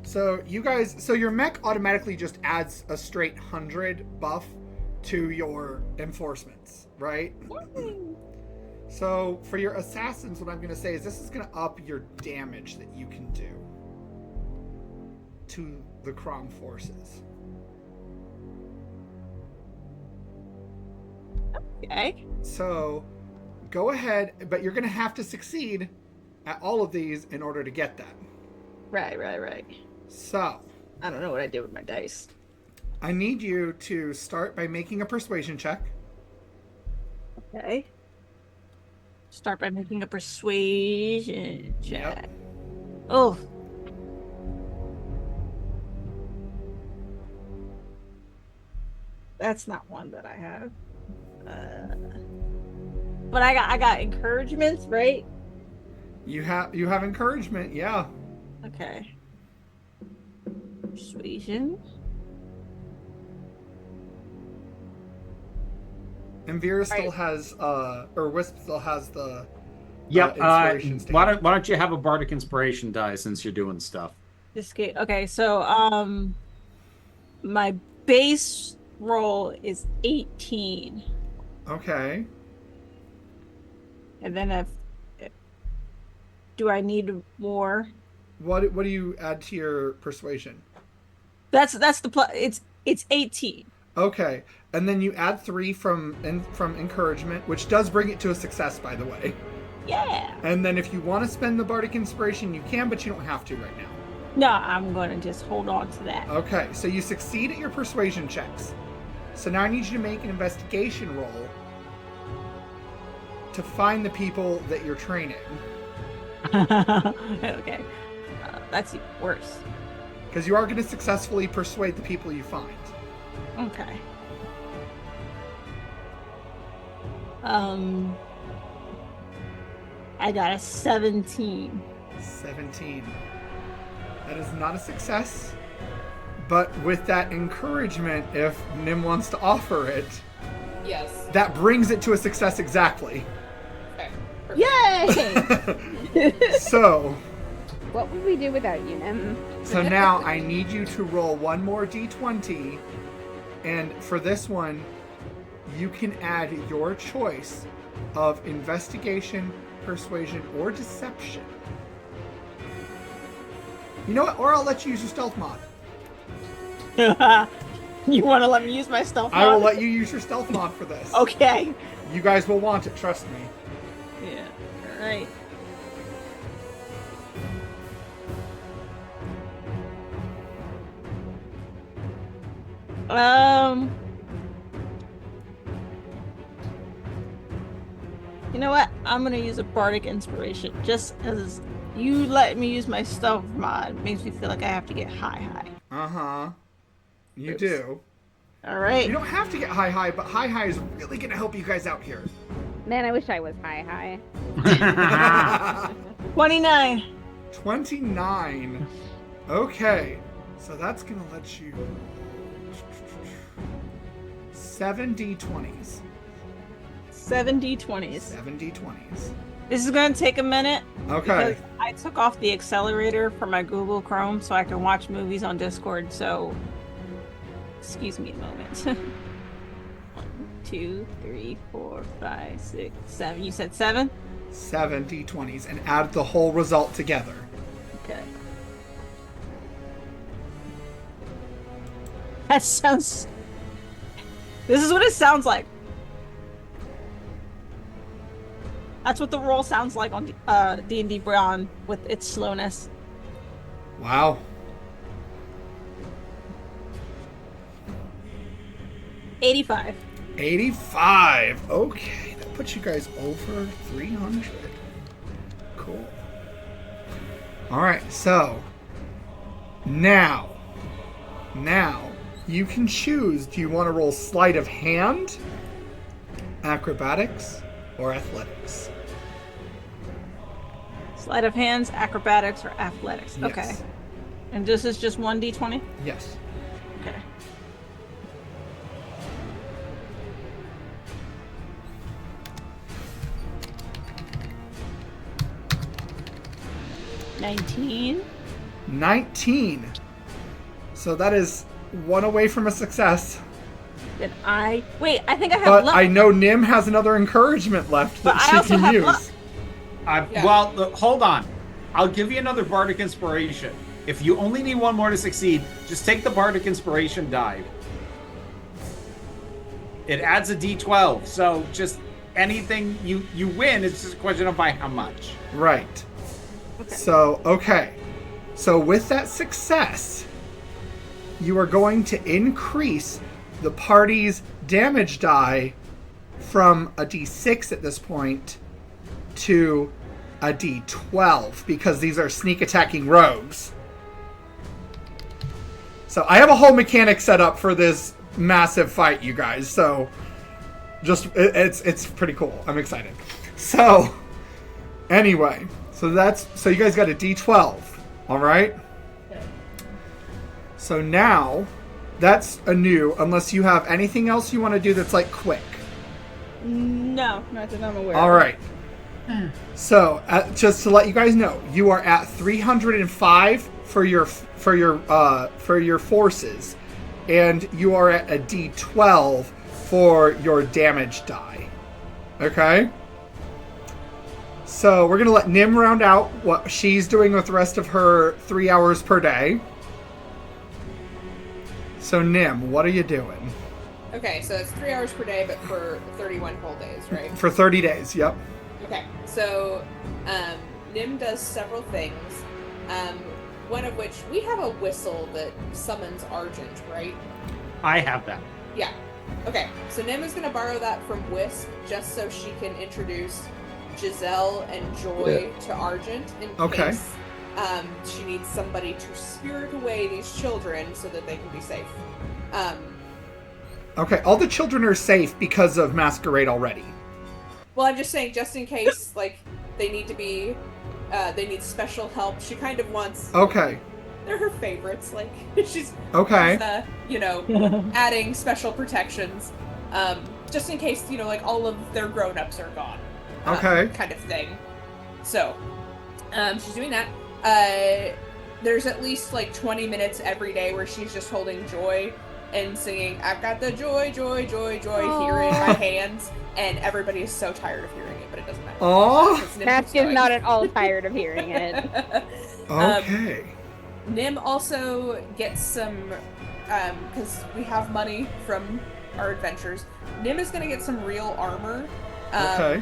So you guys, so your mech automatically just adds a straight 100 buff to your enforcements, right? So for your assassins, what I'm going to say is this is going to up your damage that you can do to the Chrom forces. Okay. So go ahead, but you're going to have to succeed at all of these in order to get that. Right. So I don't know what I did with my dice. I need you to start by making a persuasion check. Okay. Start by making a persuasion check. Yep. Oh. That's not one that I have. But I got encouragements, right? You have encouragement, yeah. Okay. Persuasion. And Vera still has, or Wisp still has the Yep. inspiration stand. Why don't you have a bardic inspiration die since you're doing stuff? Okay, so my base roll is 18. Okay. And then do I need more? What do you add to your persuasion? That's the plus. It's 18. Okay, and then you add 3 from encouragement, which does bring it to a success, by the way. Yeah. And then if you want to spend the bardic inspiration, you can, but you don't have to right now. No, I'm going to just hold on to that. Okay, so you succeed at your persuasion checks. So now I need you to make an investigation roll to find the people that you're training. Okay. That's even worse. Because you are going to successfully persuade the people you find. Okay. I got a 17. 17. That is not a success. But with that encouragement, if Nim wants to offer it, Yes. that brings it to a success exactly. Okay. Yay! So, What would we do without you, Nim? so now I need you to roll one more d20, and for this one, you can add your choice of investigation, persuasion, or deception. You know what? Or I'll let you use your stealth mod. You want to let me use my stealth mod? I will let you use your stealth mod for this. Okay. You guys will want it, trust me. Yeah. All right. You know what? I'm gonna use a bardic inspiration just as you let me use my stealth mod makes me feel like I have to get high. Uh-huh. You Oops. do. All right. You don't have to get high, but high is really going to help you guys out here. Man, I wish I was high. 29. 29. Okay. So that's going to let you... 7 d20s. 7 d20s. 7 d20s. This is going to take a minute. Okay. Because I took off the accelerator for my Google Chrome so I can watch movies on Discord, so excuse me a moment. 1, 2, 3, 4, 5, 6, 7. You said 7? 7 d20s and add the whole result together. Okay. That sounds... This is what it sounds like. That's what the roll sounds like on D&D Beyond with its slowness. Wow. 85. 85. Okay. That puts you guys over 300. Cool. All right. So now you can choose. Do you want to roll sleight of hand, acrobatics, or athletics? Sleight of hands, acrobatics, or athletics. Yes. Okay. And this is just 1d20? Yes. Okay. 19. 19. So that is one away from a success. Then I wait. I think I have But luck. I know Nim has another encouragement left But that I she also can have use. luck. Yeah. Well, look, hold on. I'll give you another Bardic Inspiration. If you only need one more to succeed, just take the Bardic Inspiration die. It adds a D12, so just anything you win, it's just a question of by how much. Right. Okay. So, okay. So with that success, you are going to increase the party's damage die from a D6 at this point to a D12 because these are sneak attacking rogues. So I have a whole mechanic set up for this massive fight, you guys. So just it's pretty cool. I'm excited. So anyway, so you guys got a D12. All right? Okay. So now that's a new, unless you have anything else you want to do that's like quick. No, not that I'm aware. All right. So, just to let you guys know, you are at 305 for your forces, and you are at a D12 for your damage die. Okay. So we're gonna let Nim round out what she's doing with the rest of her 3 hours per day. So Nim, what are you doing? Okay, so it's 3 hours per day, but for 31 whole days, right? For 30 days, yep. Okay, so Nim does several things. One of which, we have a whistle that summons Argent, right? I have that. Yeah. Okay, so Nim is going to borrow that from Wisp just so she can introduce Giselle and Joy to Argent in case she needs somebody to spirit away these children so that they can be safe. Okay, all the children are safe because of Masquerade already. Well, I'm just saying, just in case, like, they need to be, they need special help. She kind of wants... Okay. They're her favorites, like, she's... Okay. She's, adding special protections, just in case, like, all of their grown-ups are gone. Okay. Kind of thing. So, she's doing that. There's at least, like, 20 minutes every day where she's just holding Joy and singing, "I've got the joy, joy, joy, joy here in my hands," and everybody is so tired of hearing it, but it doesn't matter. Aww. Mask is not at all tired of hearing it. Okay. Nim also gets some, because we have money from our adventures, Nim is going to get some real armor Okay.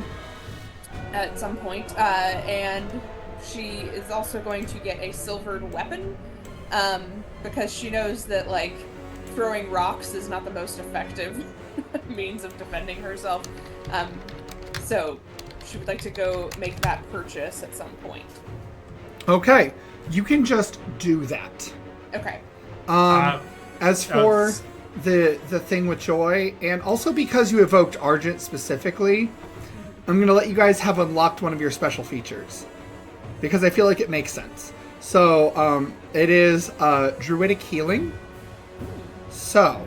at some point, and she is also going to get a silvered weapon, because she knows that, like, throwing rocks is not the most effective means of defending herself. So she would like to go make that purchase at some point. Okay. You can just do that. Okay. As for the thing with Joy, and also because you evoked Argent specifically, I'm going to let you guys have unlocked one of your special features. Because I feel like it makes sense. So, it is Druidic Healing. So,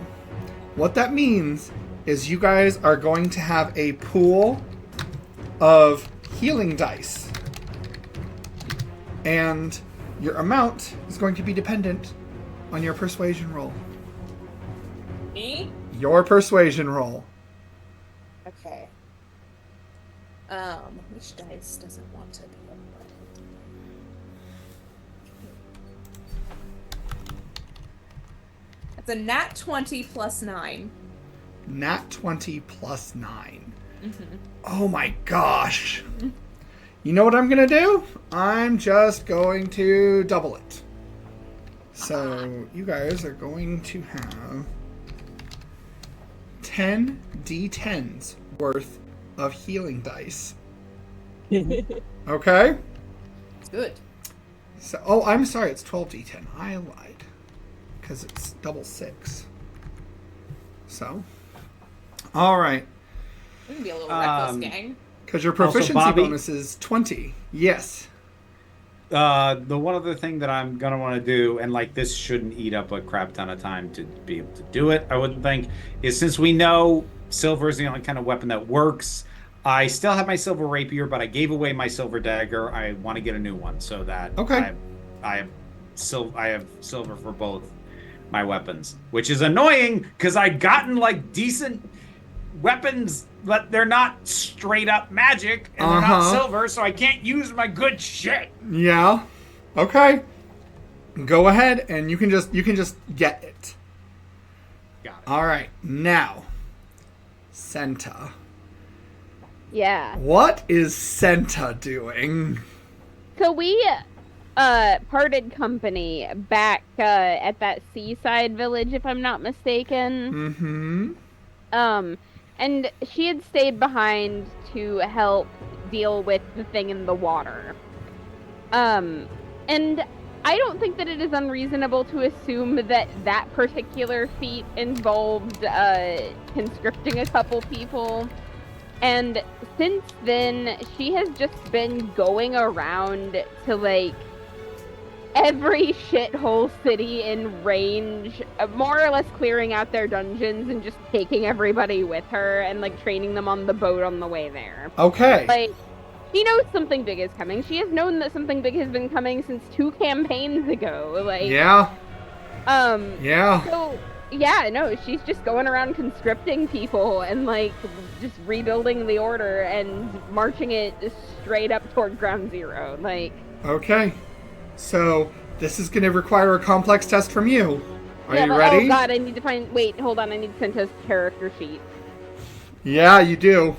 what that means is you guys are going to have a pool of healing dice. And your amount is going to be dependent on your persuasion roll. Me? Your persuasion roll. Okay. Which dice does it want to be? It's a nat 20 plus 9. Nat 20 plus 9. Mm-hmm. Oh my gosh. You know what I'm going to do? I'm just going to double it. So you guys are going to have 10 D10s worth of healing dice. Okay? It's good. So, I'm sorry, it's 12 D10. I lied. Because it's double 6. So, all right. We can be a little reckless, gang. Because your proficiency Bobby? bonus is 20. Yes. The one other thing that I'm gonna want to do, and like this shouldn't eat up a crap ton of time to be able to do it, I wouldn't think, is since we know silver is the only kind of weapon that works, I still have my silver rapier, but I gave away my silver dagger. I want to get a new one so that Okay. I have silver for both my weapons, which is annoying because I'd gotten like decent weapons, but they're not straight up magic and they're not silver, so I can't use my good shit. Yeah. Okay. Go ahead and you can just get it. Got it. All right. Now, Senta. Yeah. What is Senta doing? So we parted company back at that seaside village, if I'm not mistaken. Mm-hmm. And she had stayed behind to help deal with the thing in the water. And I don't think that it is unreasonable to assume that that particular feat involved conscripting a couple people. And since then, she has just been going around to, like, every shithole city in range, more or less clearing out their dungeons and just taking everybody with her and, like, training them on the boat on the way there. Okay. Like, she knows something big is coming. She has known that something big has been coming since 2 campaigns ago. Like, yeah. Yeah. So, yeah, no, she's just going around conscripting people and, like, just rebuilding the order and marching it straight up toward ground zero. Like, Okay. So, this is going to require a complex test from you. Are yeah, you but, ready? oh god, I need to find, wait, hold on, I need Senta's character sheet. Yeah, you do.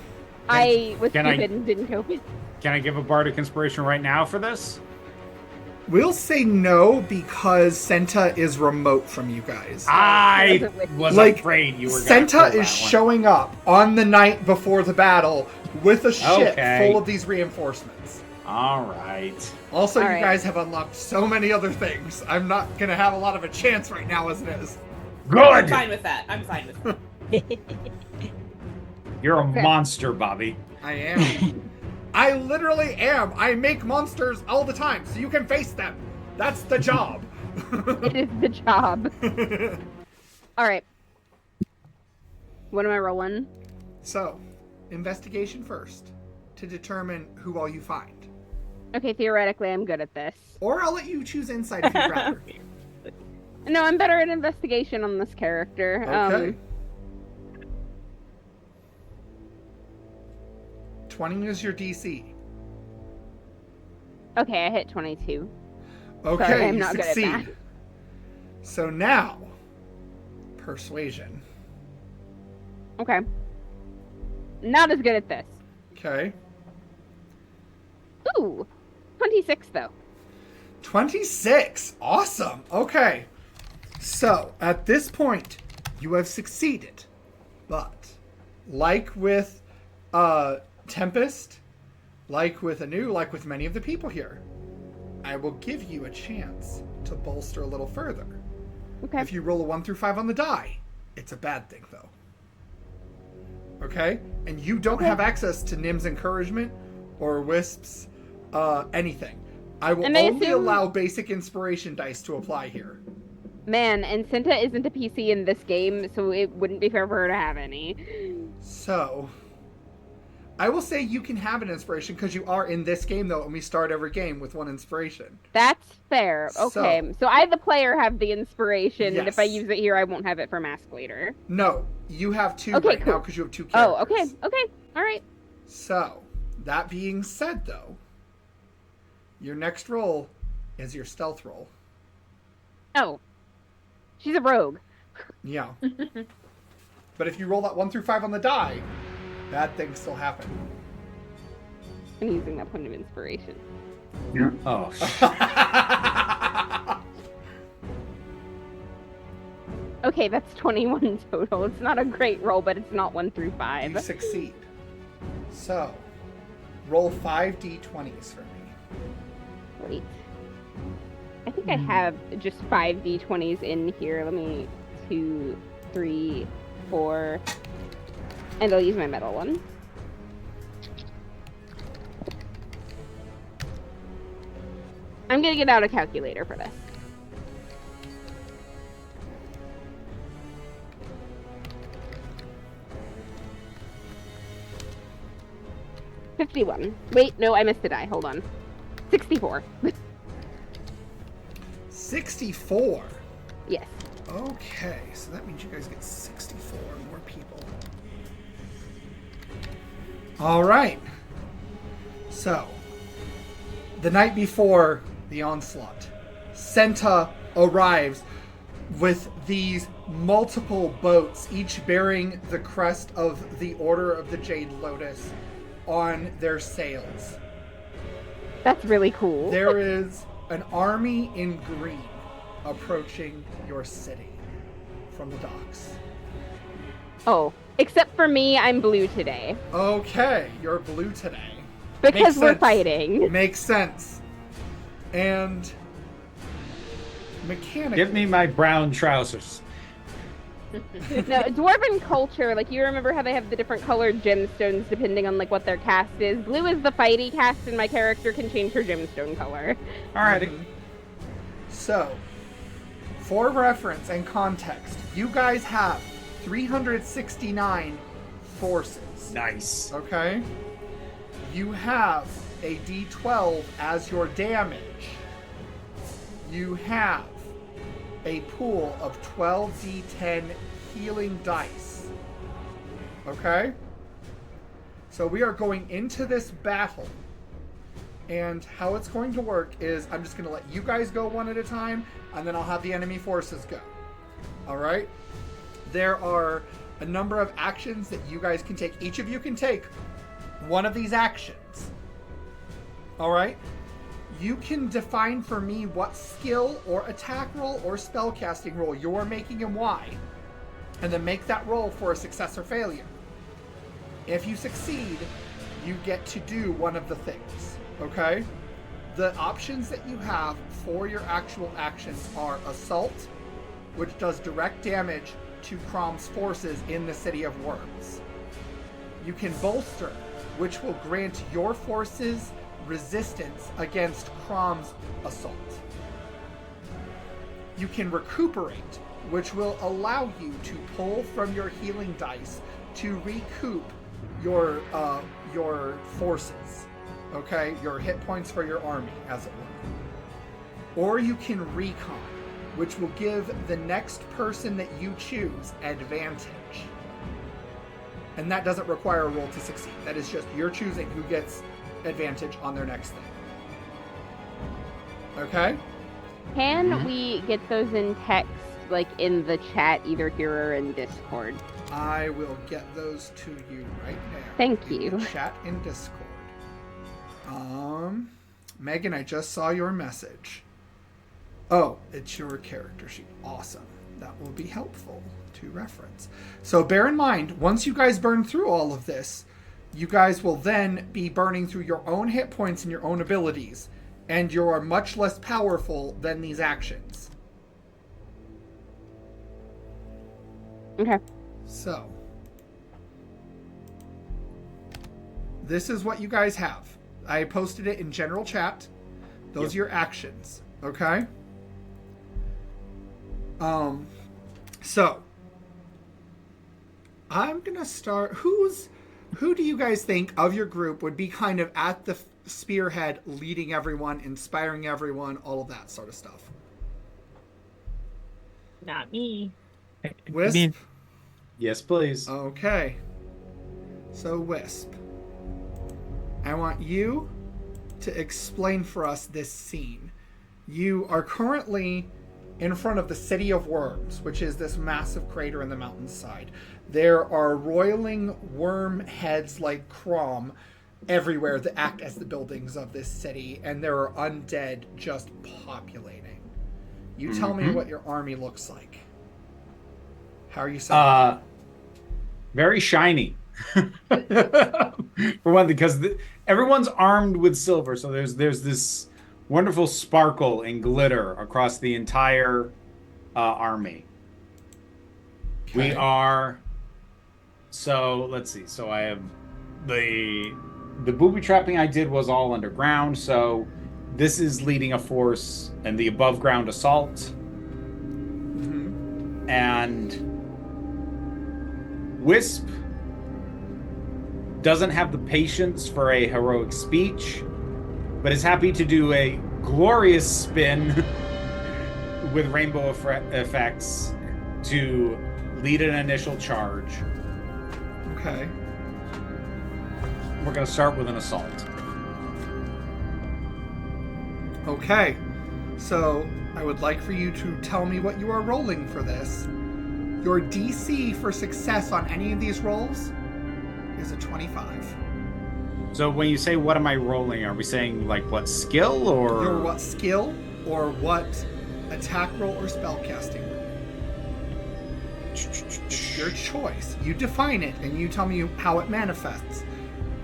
I was Can I- stupid and didn't open. Can I give a bardic inspiration right now for this? We'll say no because Senta is remote from you guys. I was Like, afraid you were going to Senta is showing up on the night before the battle with a ship Okay. full of these reinforcements. All right. Also, All you right. guys have unlocked so many other things. I'm not going to have a lot of a chance right now as it is. I'm Good. fine with that. I'm fine with that. You're a Okay. monster, Bobby. I am. I literally am. I make monsters all the time, so you can face them. That's the job. It is the job. Alright. What am I rolling? So, investigation first to determine who all you find. Okay, theoretically, I'm good at this. Or I'll let you choose insight if you'd rather. No, I'm better at investigation on this character. Okay. 20 is your DC. Okay, I hit 22. Okay, Sorry, I'm you not good at succeed. math. So now, persuasion. Okay. Not as good at this. Okay. Ooh, 26 though. 26. Awesome. Okay. So, at this point, you have succeeded. But, like with Tempest, like with Anu, like with many of the people here, I will give you a chance to bolster a little further. Okay. If you roll a 1 through 5 on the die, it's a bad thing, though. Okay? And you don't have access to Nim's encouragement or Wisp's anything. I will And I only assume- allow basic inspiration dice to apply here. Man, and Senta isn't a PC in this game, so it wouldn't be fair for her to have any. So, I will say you can have an inspiration because you are in this game, though, and we start every game with 1 inspiration. That's fair. Okay, so I, the player, have the inspiration, and if I Yes. use it here, I won't have it for Mask later. No, you have 2 Okay, right now cool. because you have 2 Oh, characters. okay, alright. So, that being said, though, your next roll is your stealth roll. Oh. She's a rogue. Yeah. But if you roll that 1 through 5 on the die, bad things still happen. I'm using that point of inspiration. Oh, Okay, that's 21 total. It's not a great roll, but it's not 1 through 5. You succeed. So, roll 5 d20s for me. Wait. I think I have just 5 d20s in here. Let me... 2, 3, 4... And I'll use my metal one. I'm gonna get out a calculator for this. 51. Wait, no, I missed a die. Hold on. 64. 64. Yes. Okay, so that means you guys get 64 more people. All right. So, the night before the onslaught, SENITA arrives with these multiple boats, each bearing the crest of the Order of the Jade Lotus on their sails. That's really cool. There is an army in green approaching your city from the docks. Oh, except for me, I'm blue today. Okay, you're blue today. Because Makes we're sense. fighting. Makes sense. And mechanically, Give me my brown trousers. No, dwarven culture, like you remember how they have the different colored gemstones depending on like what their caste is. Blue is the fighty caste, and my character can change her gemstone color. Alrighty. So, for reference and context, you guys have 369 forces. Nice. Okay? You have a d12 as your damage. You have a pool of 12d10 healing dice. Okay? So we are going into this battle. And how it's going to work is I'm just going to let you guys go one at a time, and then I'll have the enemy forces go. Alright? There are a number of actions that you guys can take. Each of you can take one of these actions. Alright? You can define for me what skill or attack roll or spellcasting roll you're making and why. And then make that roll for a success or failure. If you succeed, you get to do one of the things. Okay? The options that you have for your actual actions are Assault, which does direct damage to Chrom's forces in the City of Worms. You can Bolster, which will grant your forces resistance against Chrom's assault. You can Recuperate, which will allow you to pull from your healing dice to recoup your forces. Okay, your hit points for your army, as it were. Or you can Recon, which will give the next person that you choose advantage. And that doesn't require a roll to succeed. That is just you're choosing who gets advantage on their next thing. Okay? Can we get those in text, like in the chat, either here or in Discord? I will get those to you right now. Thank In you. the chat in Discord. Megan, I just saw your message. Oh, it's your character sheet. Awesome. That will be helpful to reference. So bear in mind, once you guys burn through all of this, you guys will then be burning through your own hit points and your own abilities, and you are much less powerful than these actions. Okay. So, this is what you guys have. I posted it in general chat. Those are your actions, okay? So, I'm gonna start. Who do you guys think of your group would be kind of at the spearhead, leading everyone, inspiring everyone, all of that sort of stuff? Not me. Wisp? I mean, Yes, please. Okay. So, Wisp, I want you to explain for us this scene. You are currently in front of the City of Worms, which is this massive crater in the mountainside. There are roiling worm heads like Chrom everywhere that act as the buildings of this city, and there are undead just populating. You tell me what your army looks like. How are you set? Very shiny. For one, because everyone's armed with silver, so there's this wonderful sparkle and glitter across the entire army. Okay. We are. So let's see. So I have the booby trapping I did was all underground. So this is leading a force and the above ground assault. And Wisp doesn't have the patience for a heroic speech, but is happy to do a glorious spin with rainbow effects to lead an initial charge. Okay. We're going to start with an assault. Okay. So, I would like for you to tell me what you are rolling for this. Your DC for success on any of these rolls is a 25. So when you say what am I rolling, are we saying like what skill or Your what skill or what attack roll or spellcasting roll? It's your choice. You define it and you tell me how it manifests.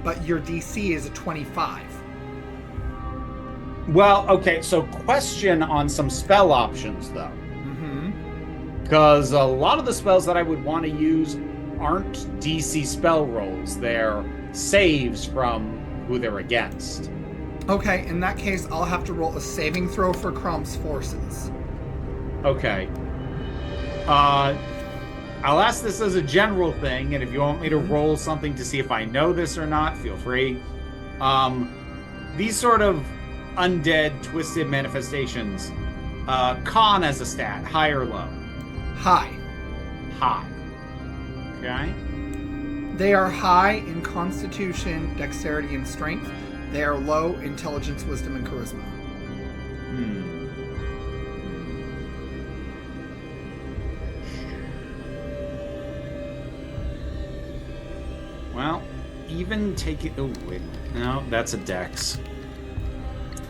But your DC is a 25. Well, okay, so question on some spell options though. Mm-hmm. Because a lot of the spells that I would want to use aren't DC spell rolls. They're saves from who they're against. Okay, in that case, I'll have to roll a saving throw for Chrom's forces. Okay. I'll ask this as a general thing, and if you want me to roll something to see if I know this or not, feel free. These sort of undead, twisted manifestations, con as a stat, high or low? High. High. Okay. They are high in Constitution, Dexterity, and Strength. They are low Intelligence, Wisdom, and Charisma. Well, even take it... Oh, wait. No, that's a dex.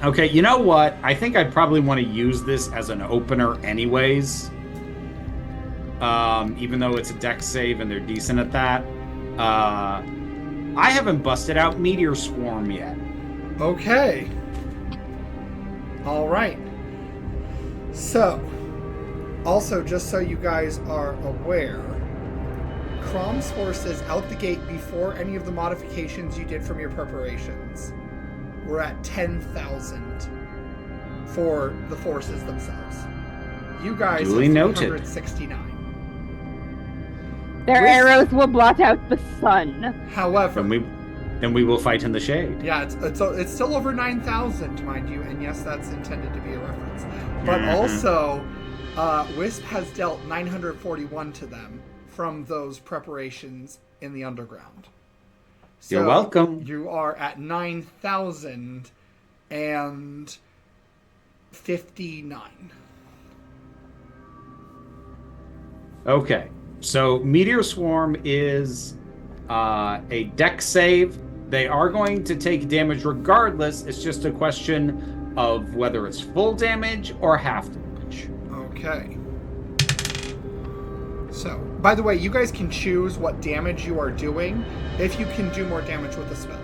Okay, you know what? I think I'd probably want to use this as an opener anyways. Even though it's a dex save and they're decent at that. I haven't busted out Meteor Swarm yet. Okay. All right. So, also, just so you guys are aware, Chrom's forces out the gate before any of the modifications you did from your preparations were at 10,000 for the forces themselves. You guys Duly have noted. 369. Their arrows will blot out the sun. However, Then we will fight in the shade. yeah, it's still over 9,000, mind you, and yes, that's intended to be a reference. But also, Wisp has dealt 941 to them from those preparations in the underground. So You're welcome. You are at 9,059. Okay. So Meteor Swarm is a dex save. They are going to take damage regardless. It's just a question of whether it's full damage or half damage. Okay. So, by the way, you guys can choose what damage you are doing if you can do more damage with a spell.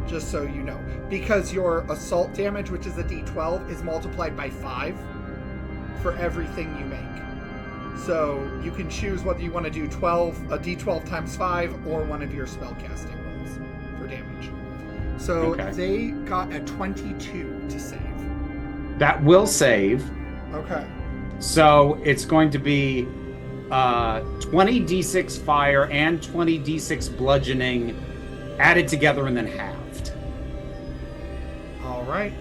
Just so you know. Because your assault damage, which is a d12, is multiplied by 5 for everything you make. So you can choose whether you want to do a d12 times 5 or one of your spellcasting rolls for damage. So Okay. they got a 22 to save. That will save. Okay. So it's going to be 20 d6 fire and 20 d6 bludgeoning added together and then halved. All right.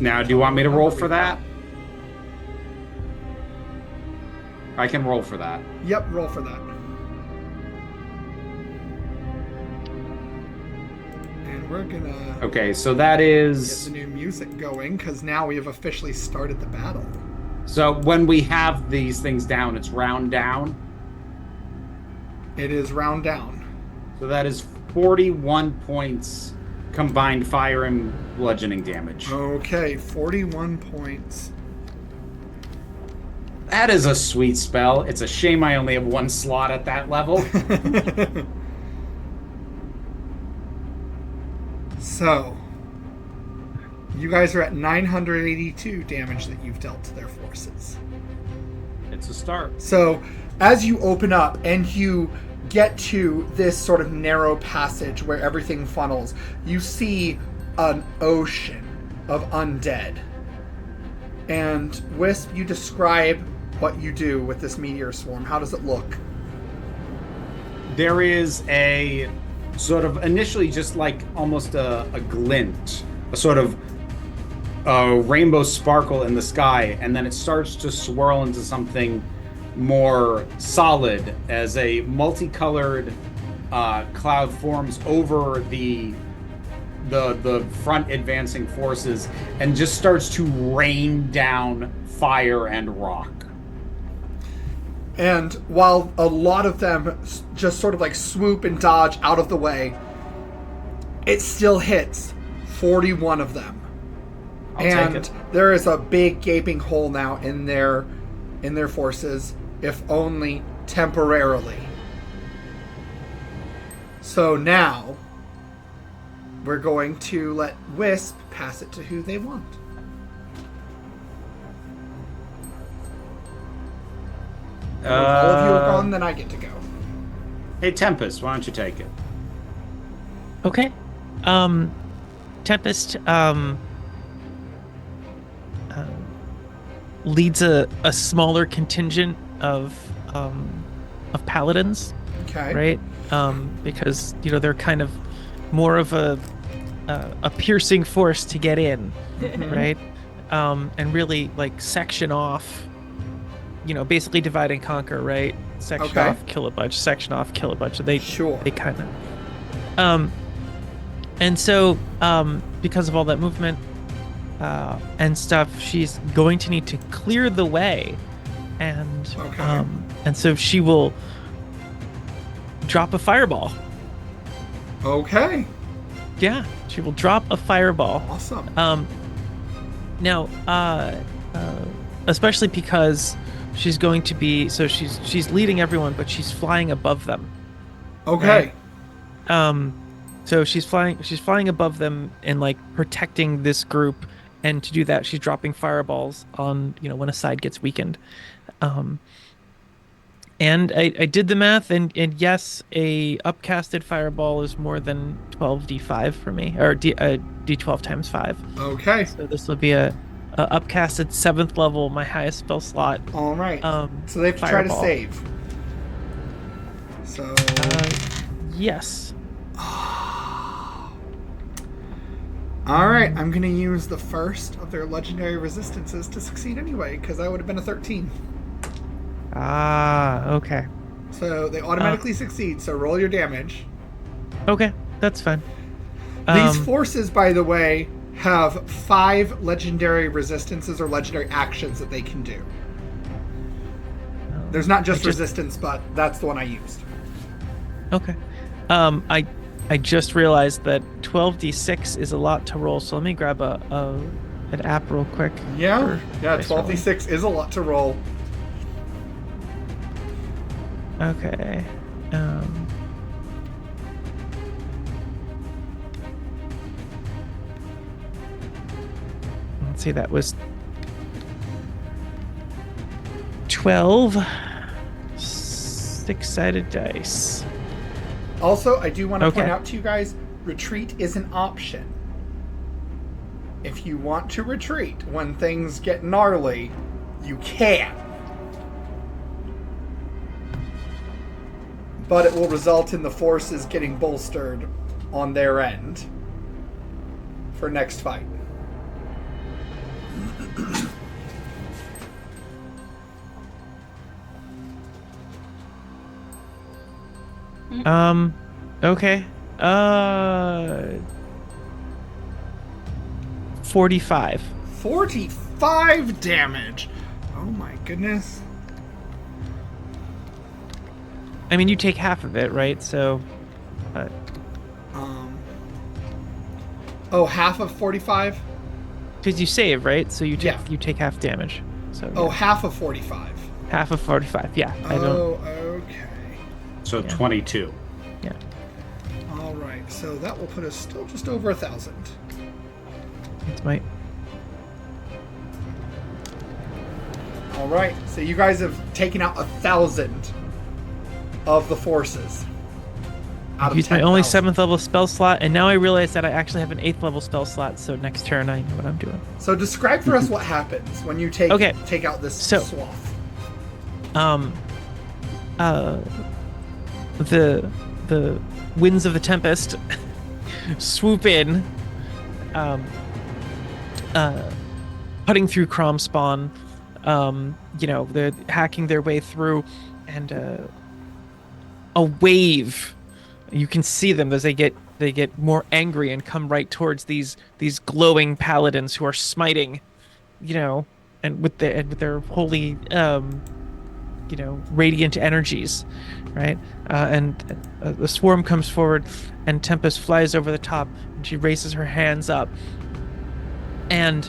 Now, do you want me to roll for that? I can roll for that. Yep, roll for that. And we're gonna Okay, so that get is... the new music going, because now we have officially started the battle. So when we have these things down, it's round down. It is round down. So that is 41 points combined fire and bludgeoning damage. Okay, 41 points. That is a sweet spell. It's a shame I only have one slot at that level. So, you guys are at 982 damage that you've dealt to their forces. It's a start. So, as you open up and you get to this sort of narrow passage where everything funnels, you see an ocean of undead. And Wisp, you describe what you do with this meteor swarm. How does it look? There is a sort of initially just like almost a glint, a sort of rainbow sparkle in the sky, and then it starts to swirl into something more solid as a multicolored cloud forms over the front advancing forces and just starts to rain down fire and rock. And while a lot of them just sort of like swoop and dodge out of the way, it still hits 41 of them. I'll take it. There is a big gaping hole now in their forces, if only temporarily. So now we're going to let Wisp pass it to who they want. And when all of you are gone, then I get to go. Hey, Tempest, why don't you take it? Okay. Tempest leads a smaller contingent of paladins, Okay. right? Because they're kind of more of a piercing force to get in, right? And really like section off. Basically divide and conquer, right? Section Okay. off, kill a bunch. Section off, kill a bunch. They kind of. And so because of all that movement and stuff, she's going to need to clear the way, and so she will drop a fireball. Okay. Yeah, she will drop a fireball. Awesome. Now, especially because she's going to be she's leading everyone, but she's flying above them. Okay. Right? So she's flying above them and like protecting this group, and to do that, she's dropping fireballs on when a side gets weakened. And I did the math, and yes, a upcasted fireball is more than 12d5 for me, or d12 times 5. Okay. So this will be a upcasted 7th level, my highest spell slot. All right. So they have to fireball. try to save. So. Yes. All right. I'm going to use the first of their legendary resistances to succeed anyway, because that would have been a 13. Ah, okay. So they automatically succeed. So roll your damage. Okay, that's fine. These forces, by the way, have 5 legendary resistances or legendary actions that they can do. There's not just resistance, but that's the one I used. Okay. I just realized that 12d6 is a lot to roll, so let me grab an app real quick. Yeah, for dice rolling. 12d6 is a lot to roll. Okay. Let's see, that was 12 6-sided dice. Also, I do want to Okay. point out to you guys, retreat is an option. If you want to retreat when things get gnarly, you can. But it will result in the forces getting bolstered on their end for next fight. Okay. 45. 45 damage! Oh my goodness. I mean, you take half of it, right? So, Half of 45? because you save, right? So you take Yeah. you take half damage. So Oh, yeah. half of 45. Half of 45. Yeah, I don't. Oh, okay. So Yeah. 22. Yeah. All right, so that will put us still just over 1,000. It's my. All right, so you guys have taken out 1,000 of the forces. Out of Used my only 10,000. 7th level spell slot, and now I realize that I actually have an 8th level spell slot. So next turn, I know what I'm doing. So describe for us what happens when you take out this swath. The the winds of the tempest swoop in, cutting through Chrom spawn. They're hacking their way through, and a wave. You can see them as they get more angry and come right towards these glowing paladins who are smiting, and with their holy, radiant energies, right? And the swarm comes forward, and Tempest flies over the top, and she raises her hands up, and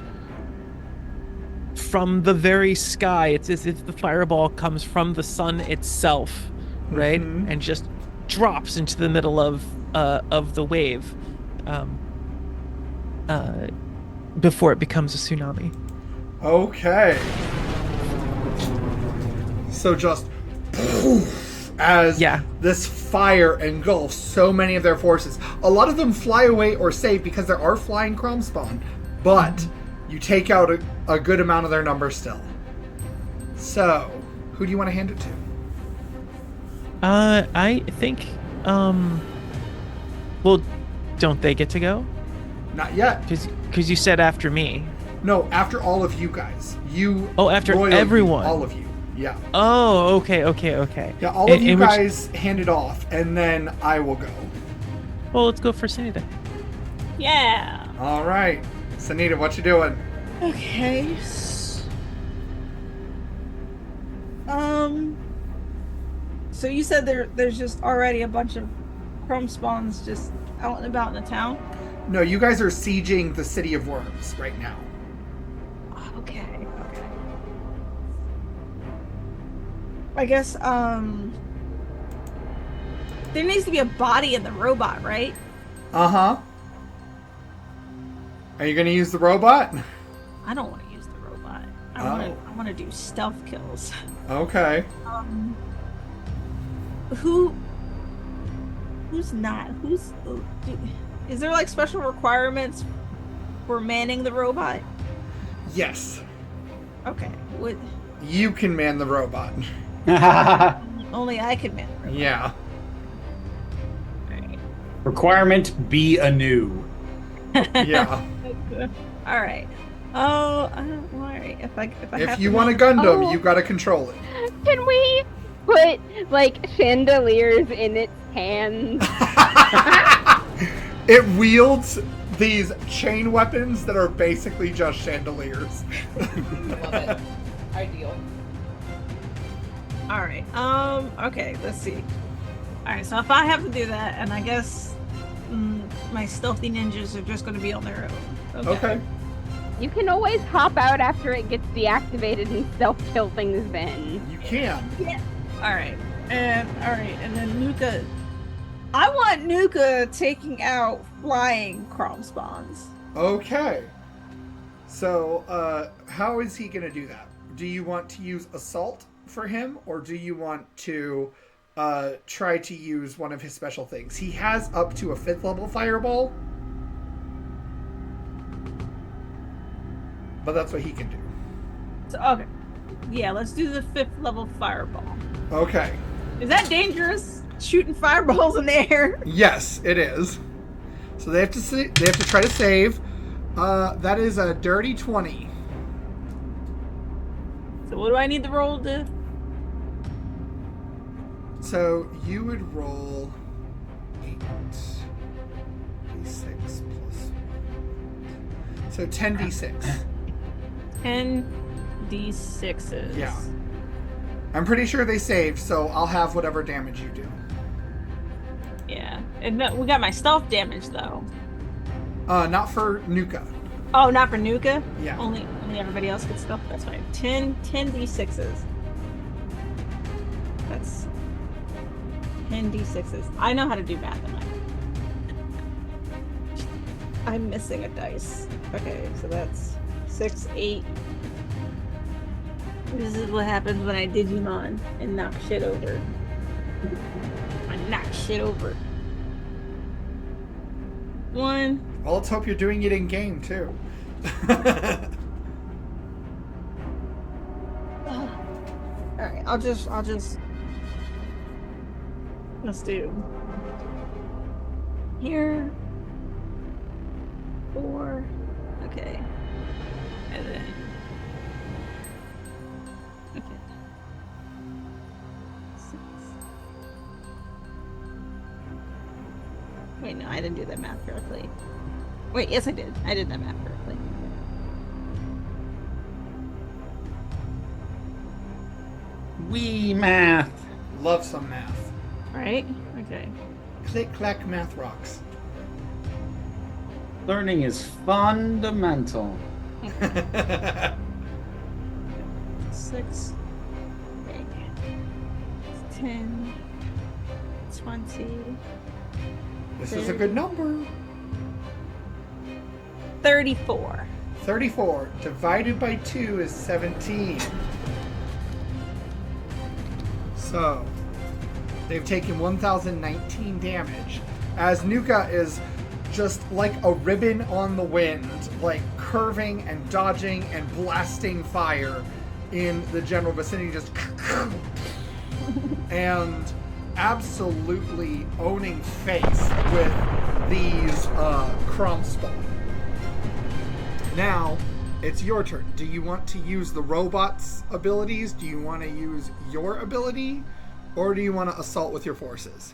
from the very sky, it's as if the fireball comes from the sun itself, right? Mhm. And just drops into the middle of the wave, before it becomes a tsunami. Okay. So just poof, as this fire engulfs so many of their forces. A lot of them fly away or save because there are flying Chrom spawn, but you take out a good amount of their number still. So, who do you want to hand it to? I think, well, don't they get to go? Not yet. Because you said after me. No, after all of you guys. After royal everyone. all of you. Yeah. Oh, okay. Yeah, all of you guys hand it off, and then I will go. Well, let's go for SENITA. Yeah. All right. SENITA, what you doing? Okay. So you said there's just already a bunch of Chrom spawns just out and about in the town? No, you guys are sieging the City of Worms right now. Okay. I guess, there needs to be a body in the robot, right? Uh-huh. Are you gonna use the robot? I don't want to use the robot. I want to do stealth kills. Okay. Is there like special requirements for manning the robot? Yes. Okay. You can man the robot. Only I can man the robot. Yeah. Alright. Requirement: be anew. Yeah. All right. Oh, alright. If you want a Gundam, you gotta control it. Can we put like chandeliers in its hands? It wields these chain weapons that are basically just chandeliers. Love it. Ideal. All right. Okay. Let's see. All right. So if I have to do that, and I guess my stealthy ninjas are just going to be on their own. Okay. You can always hop out after it gets deactivated and stealth kill things then. You can. Yeah. All right. And then Nuka. I want Nuka taking out flying Chrom spawns. Okay. So, how is he gonna do that? Do you want to use assault for him, or do you want to try to use one of his special things? He has up to a 5th level fireball, but that's what he can do. So okay. Yeah, let's do the 5th level fireball. Okay. Is that dangerous? Shooting fireballs in the air? Yes, it is. So they have to try to save. That is a dirty 20. So what do I need to roll to? So you would roll 8 d6 plus 1. So 10 d6. 10 d6s. Yeah. I'm pretty sure they saved, so I'll have whatever damage you do. Yeah. And we got my stealth damage though. Not for Nuka. Oh, not for Nuka? Yeah. Only everybody else gets stealth. That's fine. 10 d6s. That's 10 d6s. I know how to do math. I'm missing a dice. Okay, so that's 6, 8. This is what happens when I Digimon and knock shit over. I knock shit over. 1. Well, let's hope you're doing it in game too. Alright, I'll just let's do here. 4. Okay. And then. Okay. 6. Wait, no, I didn't do that math correctly. Wait, yes, I did. I did that math correctly. Wee math. Love some math. Right? Okay. Click, clack, math rocks. Learning is fundamental. 6. Okay. 10. 20. This is a good number. 34. 34 divided by 2 is 17. So, they've taken 1,019 damage. As Nuka is just like a ribbon on the wind, like curving and dodging and blasting fire in the general vicinity, just and absolutely owning face with these Chrom spawn. Now, it's your turn. Do you want to use the robot's abilities? Do you want to use your ability? Or do you want to assault with your forces?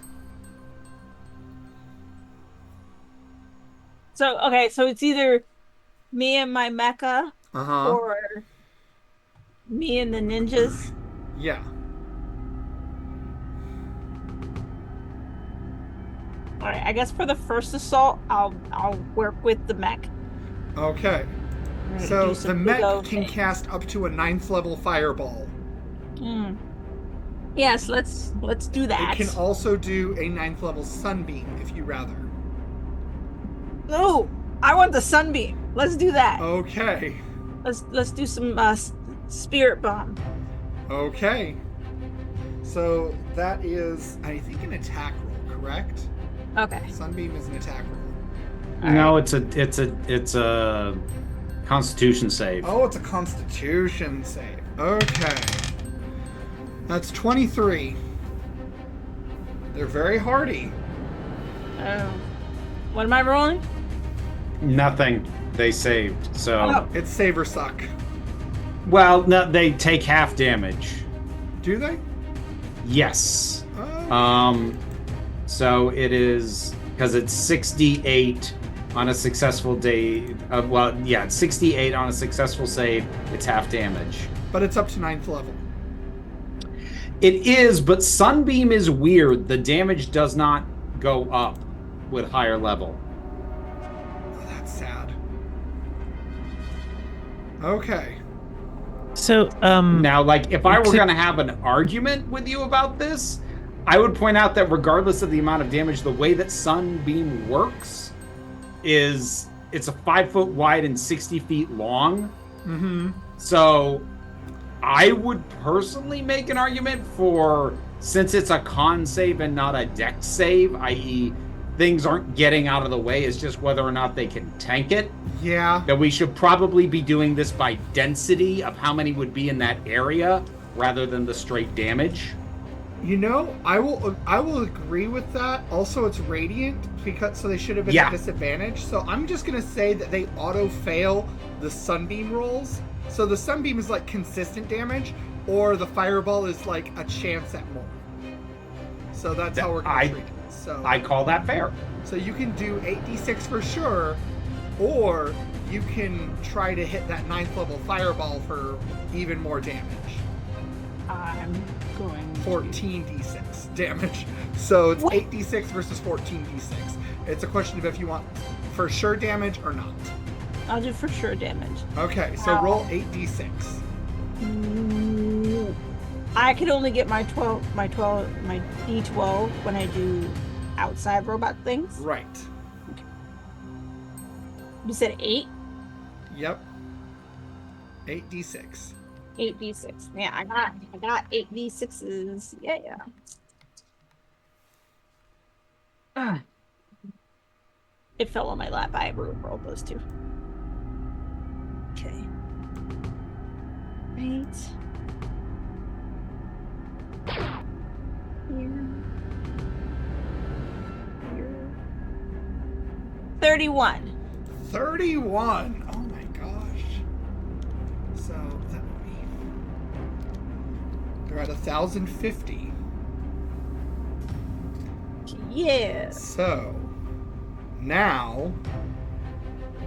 So, okay, so it's either me and my mecha Uh-huh. or me and the ninjas. Yeah. All right, I guess for the first assault, I'll work with the mech. Okay. I'm gonna So do the some mech big old can things. cast up to a 9th level fireball. Yes, let's do that. It can also do a 9th level sunbeam if you rather. No, I want the sunbeam. Let's do that. Okay. Let's do some spirit bomb. Okay. So that is, I think, an attack roll, correct? Okay. Sunbeam is an attack roll. No, it's a Constitution save. Oh, it's a Constitution save. Okay. That's 23. They're very hardy. What am I rolling? Nothing. They saved. So, Oh. It's save or suck. well, no, they take half damage. Do they? Yes. Oh. So it is because it's 68 on a successful day. Well, yeah, it's 68 on a successful save. It's half damage. But it's up to 9th level. It is, but Sunbeam is weird. The damage does not go up with higher level. Oh, that's sad. Okay. So, Now, like, if I were going to have an argument with you about this, I would point out that regardless of the amount of damage, the way that Sunbeam works is it's a 5 foot wide and 60 feet long. Mm-hmm. So I would personally make an argument for, since it's a con save and not a dex save, i.e. things aren't getting out of the way, it's just whether or not they can tank it, Yeah. that we should probably be doing this by density of how many would be in that area rather than the straight damage. You know, I will agree with that. Also, it's radiant, because so they should have been Yeah. at disadvantage. So I'm just gonna say that they auto fail the sunbeam rolls. So the sunbeam is like consistent damage, or the fireball is like a chance at more. So that's how we're gonna treat it. So I call that fair. so you can do 8d6 for sure, or you can try to hit that 9th level fireball for even more damage. I'm going 14d6 damage. So it's What? 8d6 versus 14d6. It's a question of if you want for sure damage or not. I'll do for sure damage. Okay, so Wow. roll 8d6. I can only get my D12 when I do outside robot things. Right. You said 8? Yep. 8d6. 8d6. Yeah, I got 8d6s. Yeah. It fell on my lap. I rolled those two. Okay. 8. Here. Here. 31. 31. Oh my gosh. So that would be. They're at 1,050. Yeah. So now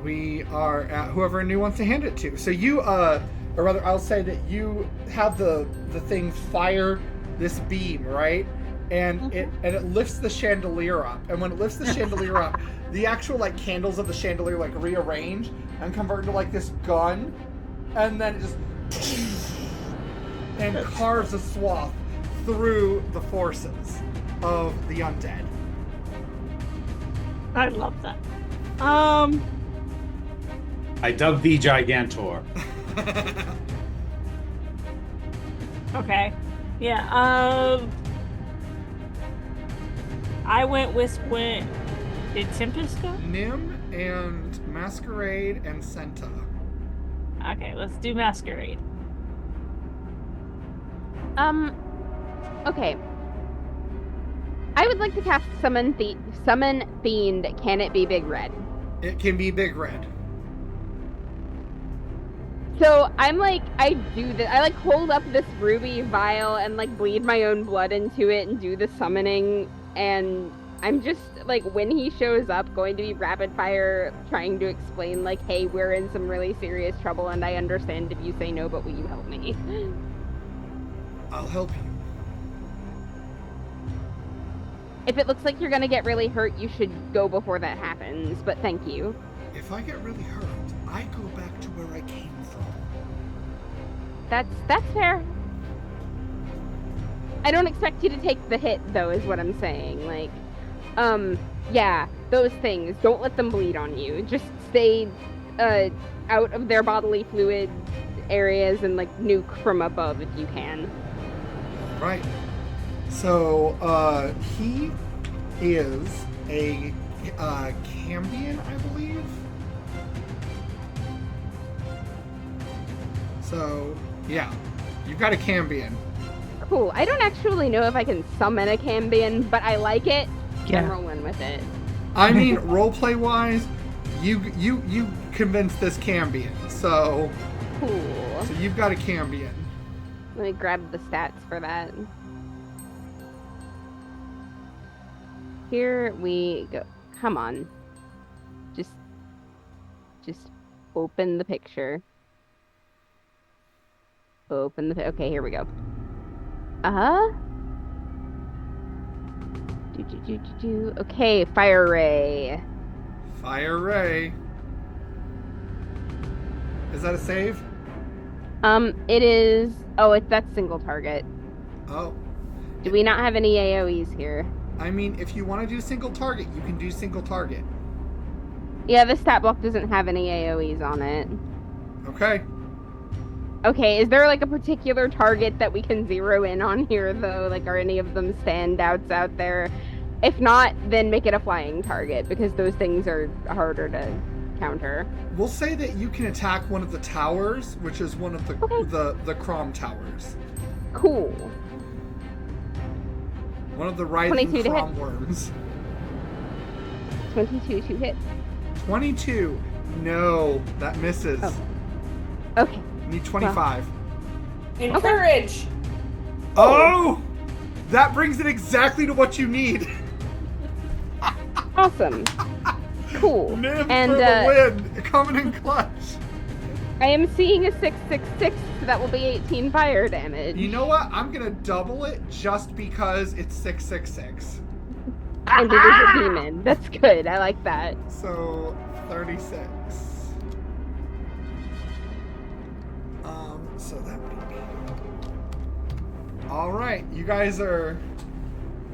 we are at whoever new wants to hand it to. So you, or rather, I'll say that you have the thing fire this beam, right? And it lifts the chandelier up. And when it lifts the chandelier up, the actual like candles of the chandelier like rearrange and convert into like this gun, and then it just and carves a swath through the forces of the undead. I love that. I dub thee Gigantor. Okay. Yeah. I went with when did Tempest go? Nim and Masquerade and Senta. Okay, let's do Masquerade. Okay. I would like to cast Summon Fiend. Can it be Big Red? It can be Big Red. So I'm like, I do this. I like hold up this ruby vial and like bleed my own blood into it and do the summoning. And I'm just like, when he shows up, going to be rapid fire trying to explain like, hey, we're in some really serious trouble and I understand if you say no, but will you help me? I'll help you. If it looks like you're gonna get really hurt, you should go before that happens, but thank you. If I get really hurt, I go back to where I came from. That's fair. I don't expect you to take the hit, though, is what I'm saying. Like, yeah, those things. Don't let them bleed on you. Just stay out of their bodily fluid areas and, like, nuke from above if you can. Right. So, he is a Cambion, I believe. So, yeah, you've got a Cambion. Cool. I don't actually know if I can summon a Cambion, but I like it. Yeah. I'm rolling with it. I mean, roleplay wise, you convinced this Cambion, so Cool. so you've got a Cambion. Let me grab the stats for that. Here we go. Come on. Just open the picture. Okay, here we go. Okay, fire ray. Fire ray. Is that a save? It is. Oh, that's single target. Oh. Do we not have any AoEs here? I mean, if you want to do single target, you can do single target. Yeah, the stat block doesn't have any AoEs on it. Okay. Okay, is there like a particular target that we can zero in on here though? Like, are any of them standouts out there? If not, then make it a flying target because those things are harder to counter. We'll say that you can attack one of the towers, which is one of the Chrom towers. Cool. One of the writhing 22 to hit. Chrom worms. 22 to hit. 22. No, that misses. Oh. Okay. You need 25. Encourage. Oh! That brings it exactly to what you need. Awesome. Cool. Nim And for the win. Coming in clutch. I am seeing a 666, so that will be 18 fire damage. You know what? I'm gonna double it just because it's 666. And it is a demon. That's good. I like that. So 36. So that would be. All right, you guys are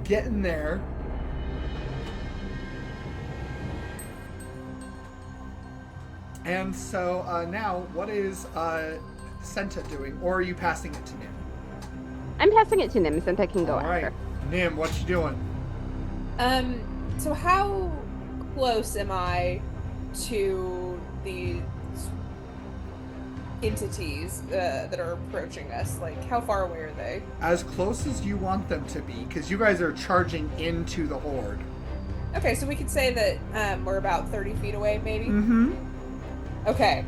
getting there. And so now, what is Senta doing, or are you passing it to Nim? I'm passing it to Nim, since I can go All after. right, Nim, what you doing? So how close am I to the entities that are approaching us? Like, how far away are they? As close as you want them to be, because you guys are charging into the horde. Okay, so we could say that we're about 30 feet away, maybe? Mm-hmm. Okay.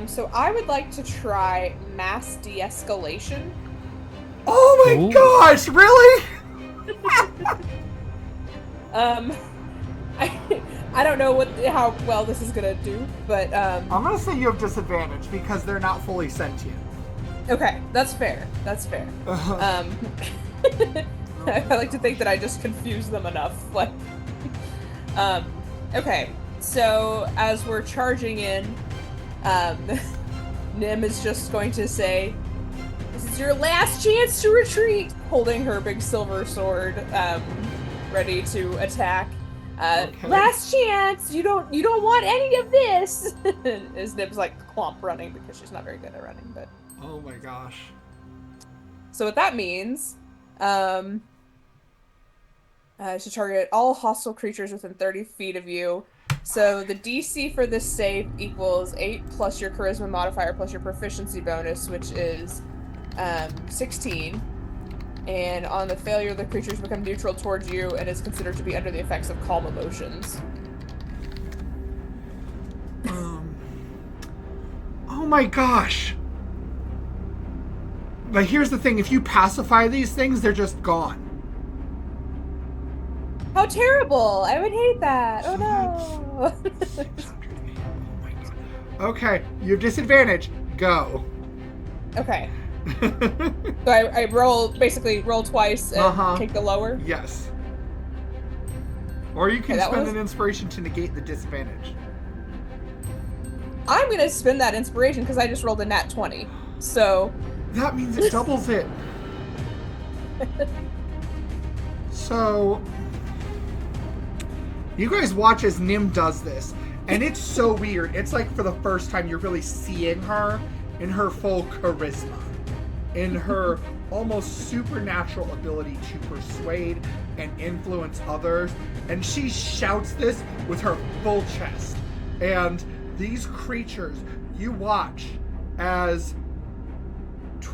So I would like to try mass de-escalation. Oh my Ooh. gosh, really? I don't know how well this is gonna do, but I'm gonna say you have disadvantage because they're not fully sentient. okay, that's fair. That's fair. I like to think that I just confused them enough. Like, okay, so as we're charging in, Nim is just going to say, "This is your last chance to retreat," holding her big silver sword, ready to attack. Okay. Last chance. You don't want any of this. As Nim's like clomp running because she's not very good at running, but. Oh my gosh. So what that means, should target all hostile creatures within 30 feet of you. So the DC for this save equals 8 plus your charisma modifier plus your proficiency bonus, which is 16. And on the failure, the creatures become neutral towards you and is considered to be under the effects of calm emotions. Oh my gosh. But here's the thing, if you pacify these things, they're just gone. How terrible! I would hate that. Oh no. 680. Oh my god. Okay, you have disadvantage. Go. Okay. So I basically roll twice and take the lower? Yes. Or you can Okay, spend an inspiration to negate the disadvantage. I'm gonna spend that inspiration because I just rolled a nat 20. So... That means it doubles it. So... You guys watch as Nim does this, and it's so weird. It's like for the first time you're really seeing her in her full charisma. In her almost supernatural ability to persuade and influence others. And she shouts this with her full chest. And these creatures, you watch as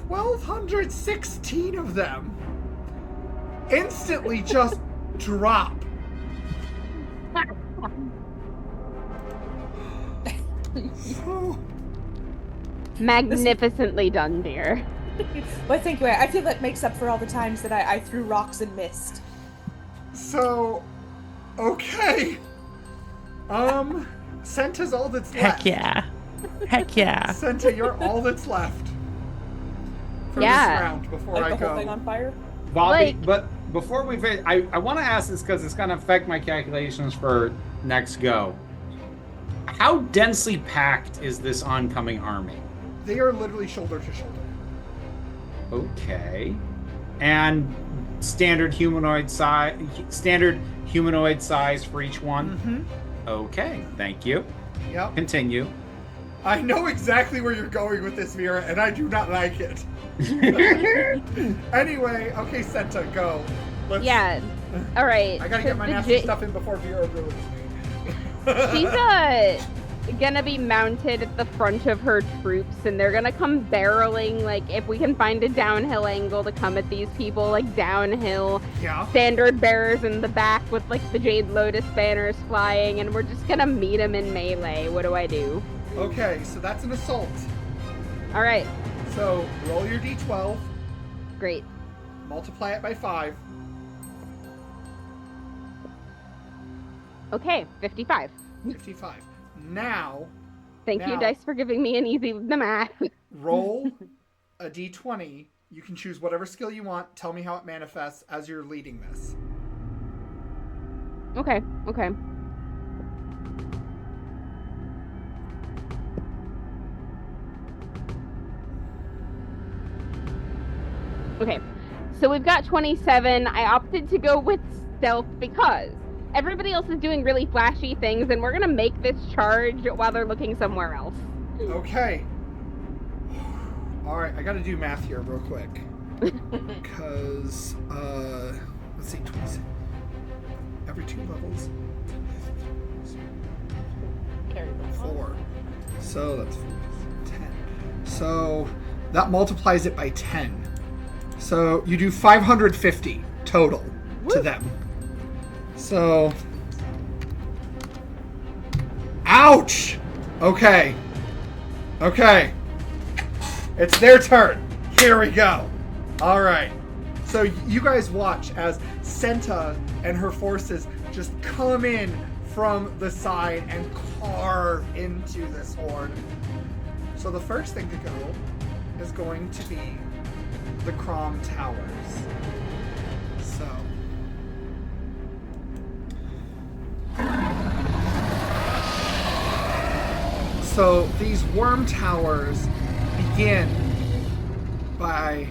1,216 of them instantly just drop. So... Magnificently done, dear. Well, thank you. I feel that makes up for all the times that I threw rocks and missed. So, okay. Senta's all that's left. Heck yeah. Heck yeah. Senta, you're all that's left for Yeah. this round before Like I the whole thing go. on fire? Bobby, Like- but before we finish, I want to ask this because it's going to affect my calculations for next go. How densely packed is this oncoming army? They are literally shoulder to shoulder. Okay. And standard humanoid size for each one? Mm-hmm. Okay, thank you. Yep. Continue. I know exactly where you're going with this, Vera, and I do not like it. Anyway, okay, Senta, go. Let's, Yeah. All right. I gotta so get my the nasty stuff in before Vera ruins me. She's gonna be mounted at the front of her troops, and they're gonna come barreling, like, if we can find a downhill angle to come at these people, like, downhill. Yeah. Standard bearers in the back with, like, the Jade Lotus banners flying, and we're just gonna meet them in melee. What do I do? Okay, so that's an assault. All right. So roll your d12, Great. multiply it by 5. Okay, 55. 55. Now, Thank you, Now- Dice, for giving me an easy math. roll a d20. You can choose whatever skill you want. Tell me how it manifests as you're leading this. Okay. Okay, so we've got 27. I opted to go with stealth because everybody else is doing really flashy things, and we're gonna make this charge while they're looking somewhere else. Okay. All right, I got to do math here real quick. Because, let's see, 26. Every 2 levels. Carry the 4. So that's 10. So that multiplies it by 10. So you do 550 total to them. So Ouch! Okay. Okay. It's their turn. Here we go. All right. So you guys watch as SENITA and her forces just come in from the side and carve into this horde. So the first thing to go is going to be the Chrom Towers. So these worm towers begin by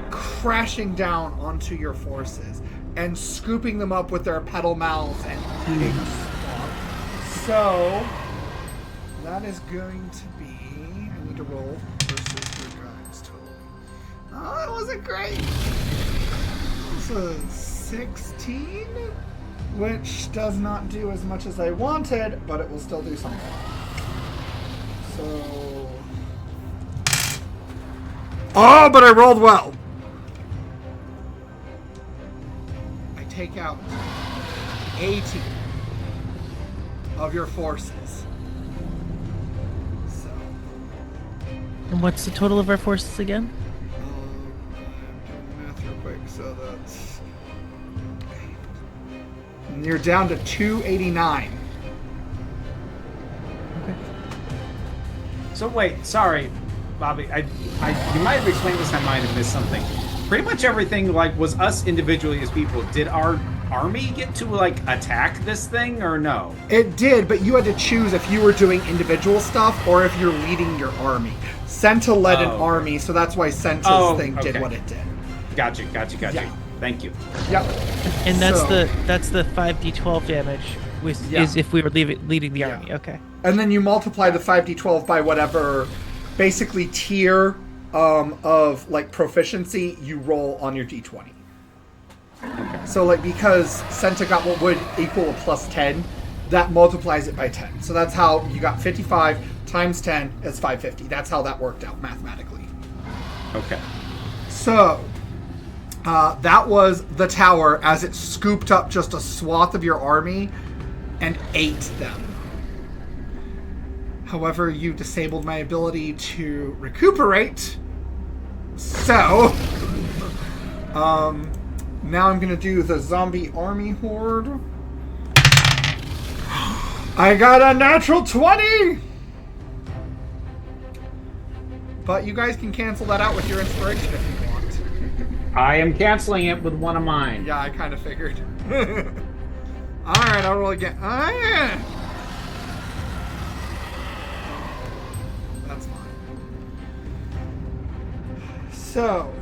crashing down onto your forces and scooping them up with their petal mouths and eating swamp. So that is going to be, I need to roll versus your guys total. Oh, that wasn't great. This is 16, which does not do as much as I wanted, but it will still do something. So, oh, but I rolled well. I take out 80 of your forces. So, And what's the total of our forces again? I'm doing the math real quick. So that's, and you're down to 289. Okay. So wait, sorry, Bobby. You might have explained this. I might have missed something. Pretty much everything was us individually as people. Did our army get to attack this thing or no? It did, but you had to choose if you were doing individual stuff or if you're leading your army. SENITA led an army, so that's why SENITA's thing did what it did. Gotcha. Yeah. Thank you. Yep. And that's the 5d12 damage is if we were leading the army. Okay. And then you multiply the 5d12 by whatever basically tier of proficiency you roll on your d20. Okay. So because SENITA got what would equal a plus 10, that multiplies it by 10. So that's how you got 55 times 10 is 550. That's how that worked out mathematically. Okay. So that was the tower as it scooped up just a swath of your army and ate them. However, you disabled my ability to recuperate. So, now I'm going to do the zombie army horde. I got a natural 20! But you guys can cancel that out with your inspiration if you want. I am canceling it with one of mine. Yeah, I kind of figured. Alright, I'll roll again. Oh, yeah. That's fine. So,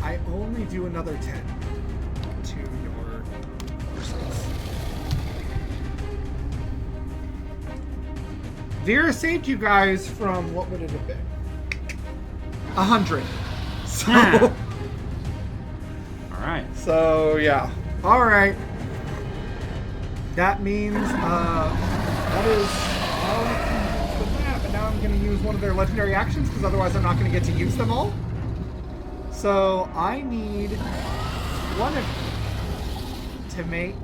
I only do another 10 to your forces. VERA saved you guys from, what would it have been? 100. So, Alright. so yeah. Alright. That means, that is all I can do for that, but now I'm going to use one of their legendary actions, because otherwise I'm not going to get to use them all. So, I need one of you to make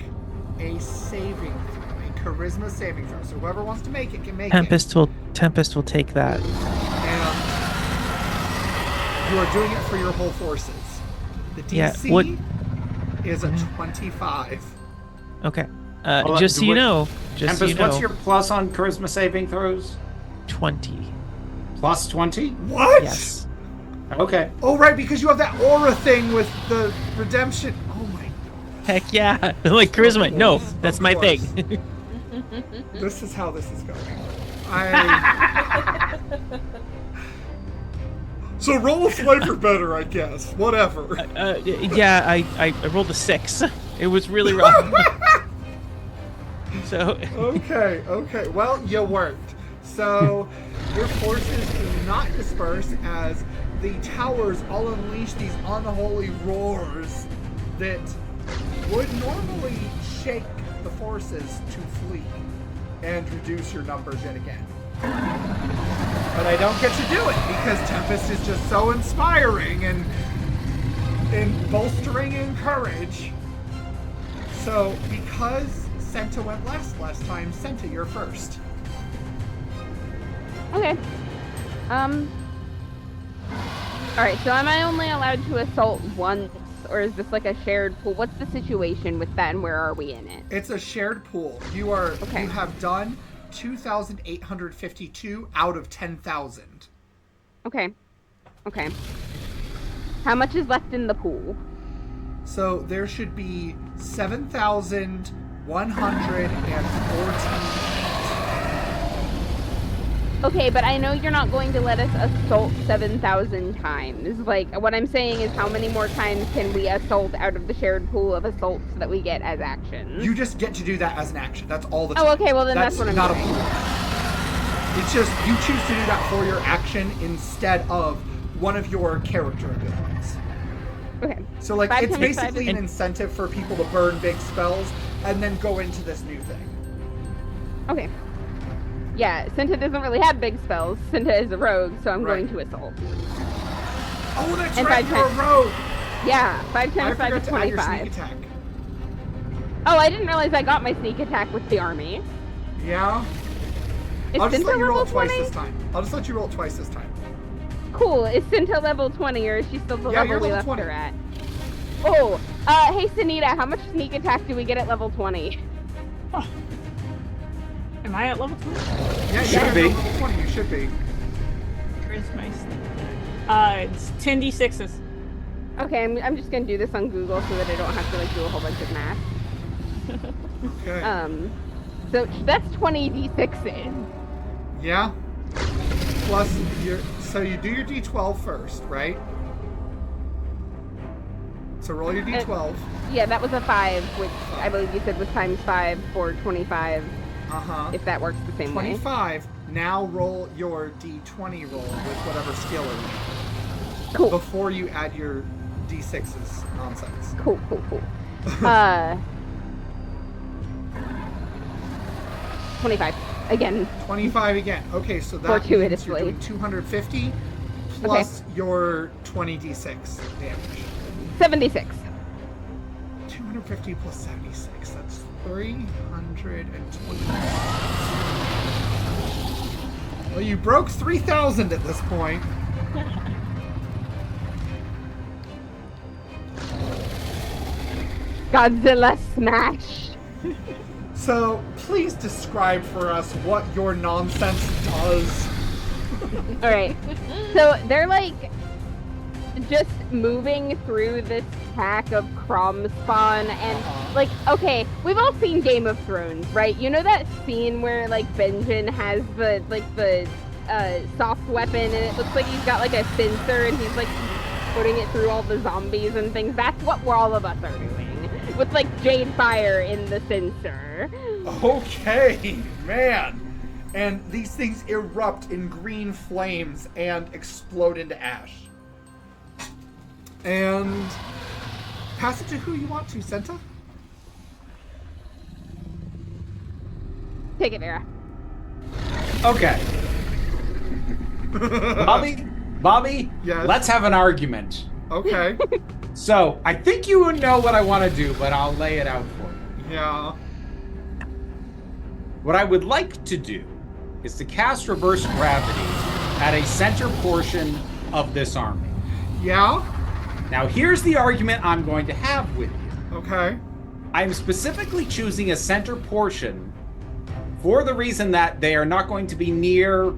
a saving throw, a charisma saving throw. So whoever wants to make it can make Tempest will take that. And you are doing it for your whole forces. The DC is a 25. Okay. Well, just so you know, Tempest, what's your plus on charisma saving throws? 20. Plus 20? What? Yes. Okay. Oh, right, because you have that aura thing with the redemption. Oh my. Heck yeah. Like charisma. No, that's my thing. This is how this is going. So roll a flavor better, I guess. Whatever. Yeah, I rolled a 6. It was really rough. So. Okay. Well, you worked. So your forces do not disperse as the towers all unleash these unholy roars that would normally shake the forces to flee and reduce your numbers yet again. But I don't get to do it because Tempest is just so inspiring and in bolstering and courage. So, because Senta went last time, Senta, you're first. Okay. Alright, so am I only allowed to assault once, or is this like a shared pool? What's the situation with that, and where are we in it? It's a shared pool. You have done 2,852 out of 10,000. Okay. Okay. How much is left in the pool? So there should be 7,114. Okay, but I know you're not going to let us assault 7,000 times. Like, what I'm saying is how many more times can we assault out of the shared pool of assaults that we get as actions? You just get to do that as an action. That's all the time. Oh, okay, well then that's what I'm not doing. a pool. It's just you choose to do that for your action instead of one of your character abilities. Okay. So, like, 5 it's times 5 basically an incentive for people to burn big spells and then go into this new thing. Okay. Yeah, Senta doesn't really have big spells. Senta is a rogue, so I'm going to assault. Oh, that's And right, 5 you're a rogue! Yeah, 5 I times 5 forgot is to add your 25. sneak attack. Oh, I didn't realize I got my sneak attack with the army. Yeah? Is I'll just Senta let you roll level it twice 20? this time. I'll just let you roll it twice this time. Cool. Is Senta level 20, or is she still the Yeah, level you're we level left 20. her at? Oh, hey Senita, how much sneak attack do we get at level 20? Am I at level 20? Yeah, you Should be. level 20. You should be. Where's my it's 10d6s. Okay, I'm just gonna do this on Google so that I don't have to like do a whole bunch of math. Okay. So that's 20 d6s. Yeah. Plus, so you do your d12 first, right? So roll your d12. Yeah, that was a 5, which I believe you said was times 5 for 25. Uh-huh. If that works the same 25. Now roll your d20 roll with whatever skill it is. Cool. Before you add your d6's nonsense. Cool. 25. Again. 25 again. Okay, so that means Fortuitously. you're doing 250 plus your 20d6 damage. 76. 250 plus 76. That's 320. Well, you broke 3,000 at this point. Godzilla smash. So, please describe for us what your nonsense does. Alright. So they're like just moving through this pack of Chrom spawn and like, okay, we've all seen Game of Thrones, right? You know that scene where like Benjen has the soft weapon and it looks like he's got like a sensor and he's like putting it through all the zombies and things. That's what all of us are doing. With like Jade Fire in the sensor. Okay, man. And these things erupt in green flames and explode into ash. And pass it to who you want to, Senta. Take it, Vera. Okay. Bobby, Yes? let's have an argument. Okay. So, I think you know what I want to do, but I'll lay it out for you. Yeah. What I would like to do is to cast reverse gravity at a center portion of this army. Yeah? Now, here's the argument I'm going to have with you. Okay. I'm specifically choosing a center portion for the reason that they are not going to be near,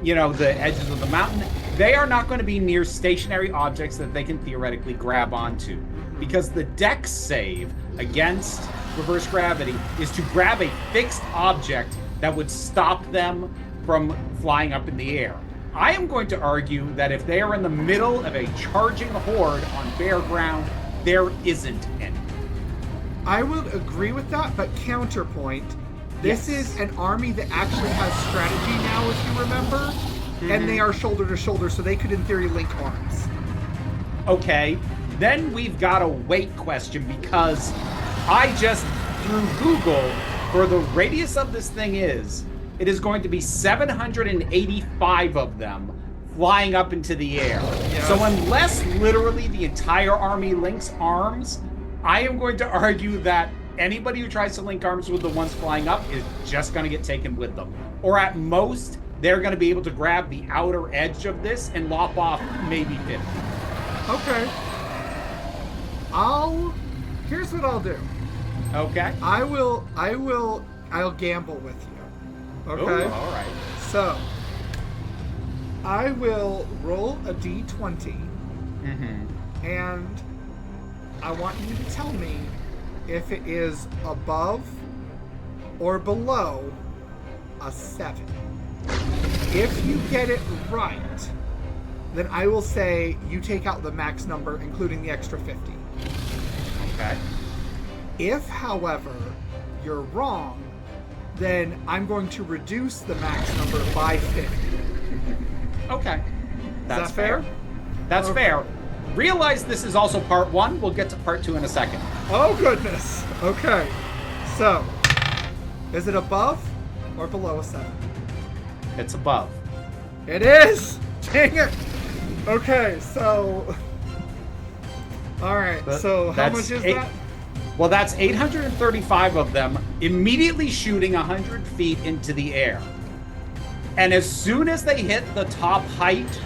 the edges of the mountain. They are not going to be near stationary objects that they can theoretically grab onto. Because the dex save against reverse gravity is to grab a fixed object that would stop them from flying up in the air. I am going to argue that if they are in the middle of a charging horde on bare ground, there isn't any. I would agree with that, but counterpoint. This is an army that actually has strategy now, if you remember. And they are shoulder to shoulder, so they could in theory link arms. Okay, then we've got a weight question because I just through Google for the radius of this thing it is going to be 785 of them flying up into the air. Yes. So unless literally the entire army links arms, I am going to argue that anybody who tries to link arms with the ones flying up is just going to get taken with them. Or at most, they're going to be able to grab the outer edge of this and lop off maybe 50. Okay. Here's what I'll do. Okay? I'll gamble with you. Okay? Ooh, all right. So, I will roll a d20, Mm-hmm. and I want you to tell me if it is above or below a 7. If you get it right, then I will say you take out the max number, including the extra 50. Okay. If, however, you're wrong, then I'm going to reduce the max number by 50. Okay. That's that fair? That's Okay. fair. Realize this is also part 1. We'll get to part 2 in a second. Oh, goodness. Okay. So, is it above or below a 7? It's above. It is! Dang it! Okay, so... Alright, so how much is that? Well, that's 835 of them immediately shooting 100 feet into the air. And as soon as they hit the top height,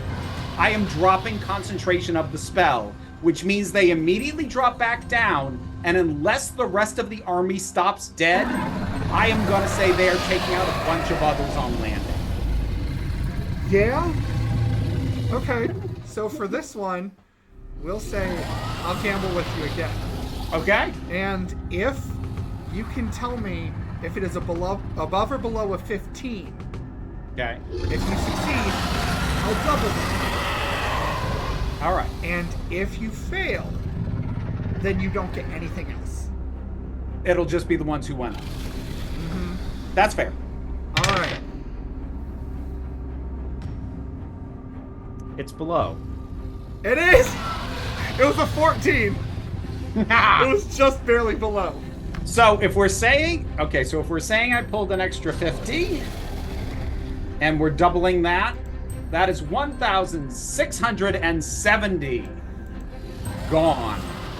I am dropping concentration of the spell, which means they immediately drop back down, and unless the rest of the army stops dead, I am going to say they are taking out a bunch of others on landing. Yeah? Okay, so for this one, we'll say I'll gamble with you again. Okay? And if you can tell me if it is above or below a 15, Okay. if you succeed, I'll double it. All right. And if you fail, then you don't get anything else. It'll just be the ones who went up. That's fair. All right. It's below. It is! It was a 14. It was just barely below. So if we're saying, okay, so if we're saying I pulled an extra 50, and we're doubling that, that is 1,670 gone.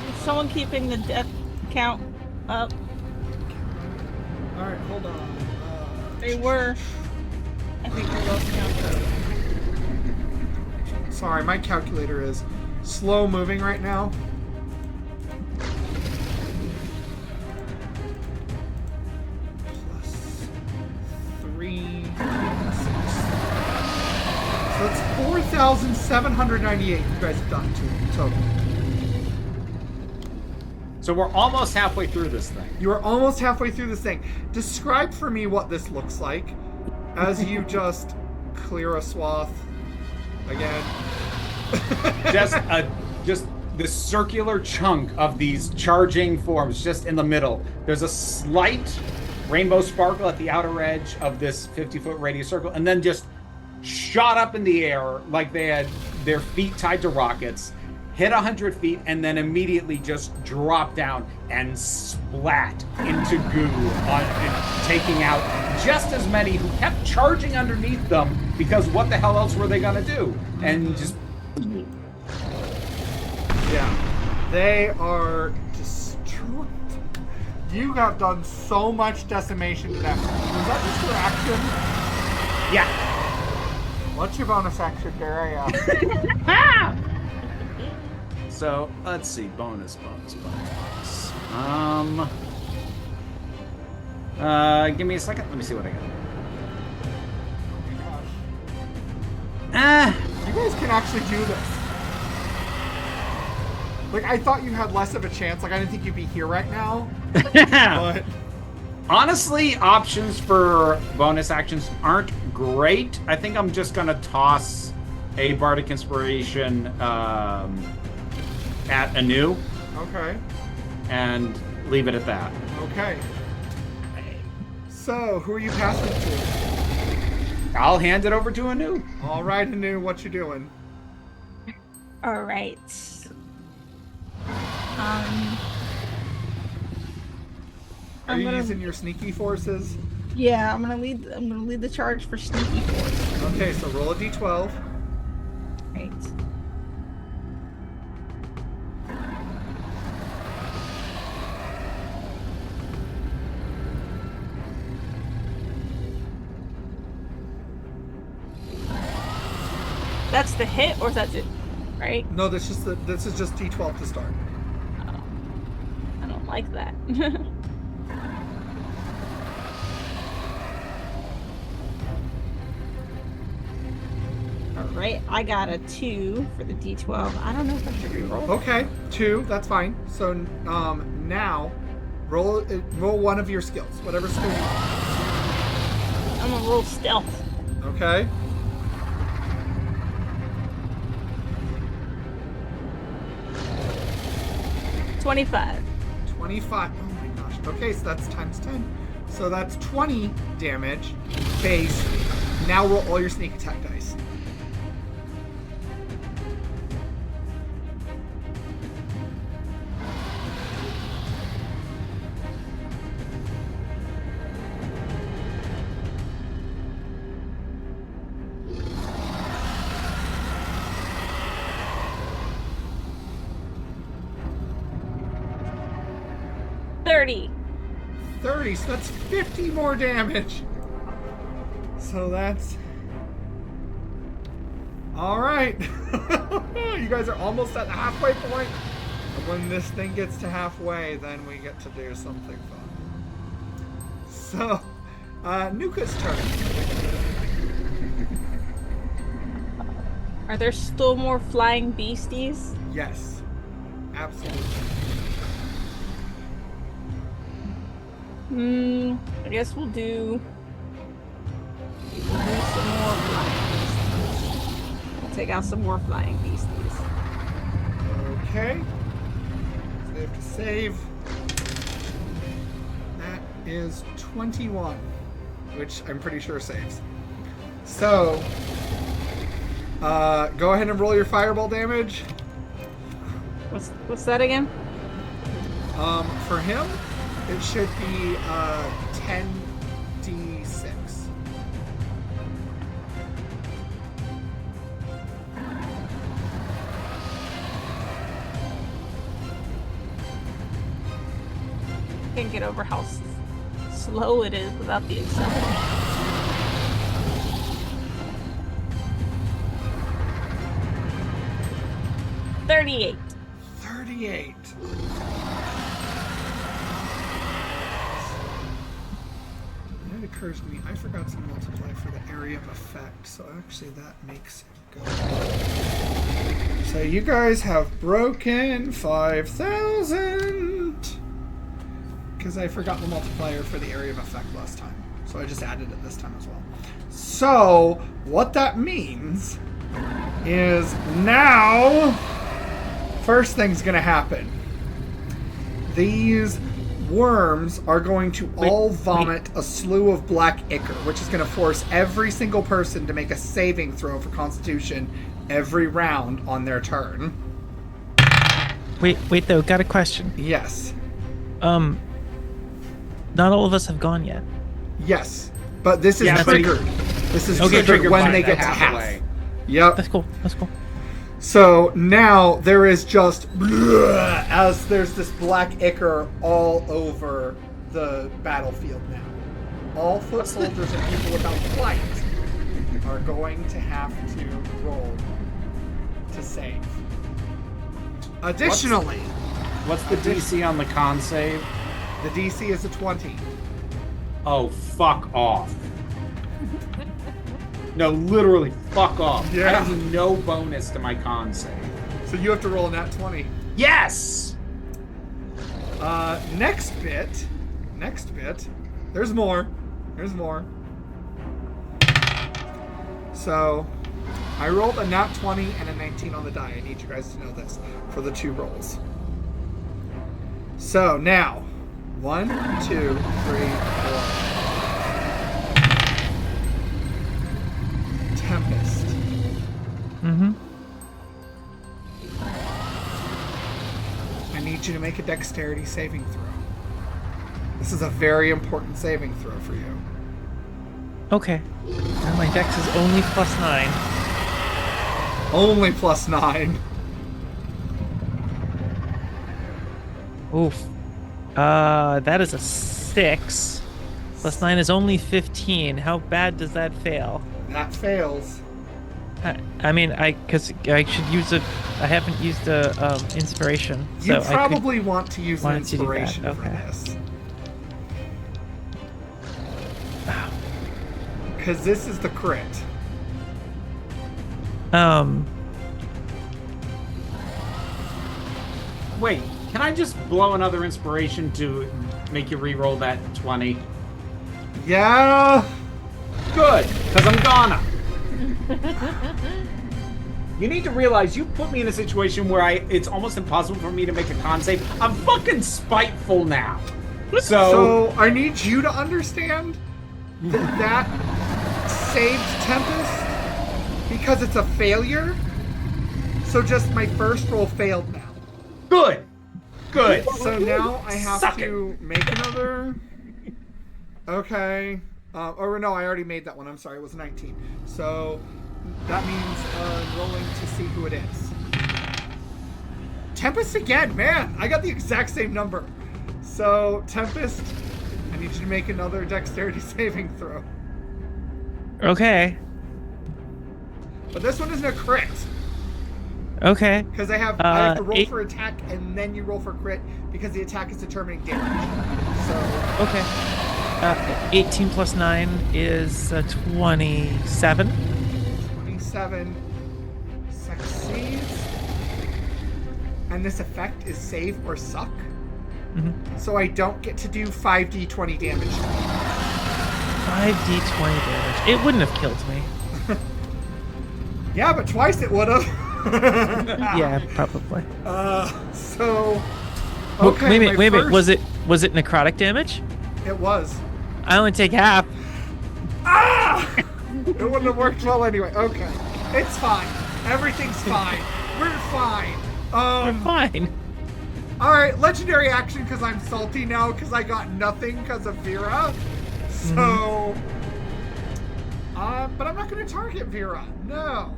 Is someone keeping the death count up? All right, hold on. They were. I think they lost count. Sorry, my calculator is slow moving right now. Plus 3, 6. So that's 4,798 you guys have done total. So we're almost halfway through this thing. You are almost halfway through this thing. Describe for me what this looks like as you just clear a swath again. just this circular chunk of these charging forms just in the middle. There's a slight rainbow sparkle at the outer edge of this 50-foot radius circle, and then just shot up in the air like they had their feet tied to rockets, hit 100 feet, and then immediately just drop down and splat into goo, taking out just as many who kept charging underneath them, because what the hell else were they gonna do? And just... Yeah, they are destroyed. You have done so much decimation to them. Was that just your action? Yeah. What's your bonus action, Vera? So, let's see. Bonus. Give me a second. Let me see what I got. Oh my gosh. You guys can actually do this. Like, I thought you had less of a chance. Like, I didn't think you'd be here right now. But Honestly, options for bonus actions aren't great. I think I'm just going to toss a Bardic Inspiration at Anu okay. and leave it at that. Okay. So, who are you passing to? I'll hand it over to Anu. All right, Anu, what you doing? All right. Are you using your sneaky forces? Yeah, I'm gonna lead the charge for sneaky force. Okay, so roll a d12. Right. That's the hit, or that's it, right? No, this is just D12 to start. Oh, I don't like that. Alright, I got a 2 for the D12. I don't know if I should reroll. Okay, 2, that's fine. So now roll one of your skills, whatever skill you want. I'm gonna roll stealth. Okay. $25. 25. Oh my gosh. Okay, so that's times 10. So that's 20 damage base. Now roll all your sneak attack dice. $30. 30, so that's 50 more damage. So that's... Alright. You guys are almost at the halfway point. And when this thing gets to halfway, then we get to do something fun. So, Nuka's turn. Are there still more flying beasties? Yes. Absolutely. I guess we'll do some more flying beasties. We'll take out some more flying beasties. Okay. So they have to save. That is 21, which I'm pretty sure saves. So, go ahead and roll your fireball damage. What's that again? For him, it should be 10d6. Can't get over how slow it is without the acceleration. $38. 38. It occurs to me, I forgot to multiply for the area of effect, so actually that makes it go. So you guys have broken 5,000. Because I forgot the multiplier for the area of effect last time. So I just added it this time as well. So what that means is now, first thing's going to happen. These worms are going to all vomit a slew of black ichor, which is going to force every single person to make a saving throw for Constitution every round on their turn. Wait though, got a question. Yes. Not all of us have gone yet. Yes. But this is Yeah, triggered. This is Okay, triggered when by they the get to halfway. half. Yep. That's cool. That's cool. So now there is just as there's this black ichor all over the battlefield now. All foot soldiers and people without flight are going to have to roll to save. Additionally, What's the DC on the con save? the DC is a 20. Oh, fuck off. No, literally, fuck off. Yeah. I have no bonus to my con save. So you have to roll a nat 20. Yes! Next bit. There's more. So, I rolled a nat 20 and a 19 on the die. I need you guys to know this for the 2 rolls. So, now. 1, 2, 3, 4. Tempest. Mm-hmm. I need you to make a dexterity saving throw. This is a very important saving throw for you. Okay. And my dex is only +9. Only +9. Oof. That is a 6. +9 is only 15. How bad does that fail? That fails. I mean, because I should use I haven't used a inspiration. You So probably want to use an want to do that, inspiration for okay. this. Because this is the crit. Wait, can I just blow another inspiration to make you re-roll that 20? Yeah. Good, because I'm gonna. You need to realize you put me in a situation where it's almost impossible for me to make a con save. I'm fucking spiteful now. So I need you to understand that saved Tempest because it's a failure. So just my first roll failed now. Good. So now I have Suck to make another. Okay. Or no, I already made that one. I'm sorry, it was 19. So that means rolling to see who it is. Tempest again, man. I got the exact same number. So Tempest, I need you to make another dexterity saving throw. Okay. But this one isn't a crit. Okay. Because I have to roll 8 for attack and then you roll for crit because the attack is determining damage. So Okay. 18 + 9 is 27. 27 succeeds. And this effect is save or suck. Mm-hmm. So I don't get to do 5d20 damage. 5d20 damage. It wouldn't have killed me. Yeah, but twice it would have. Yeah, probably. So. Well, Okay. wait a my minute. first- Was it necrotic damage? It was. I only take half. Ah! It wouldn't have worked well anyway. Okay. It's fine. Everything's fine. We're fine. We're fine. Alright, legendary action because I'm salty now because I got nothing because of Vera. So. But I'm not going to target Vera. No.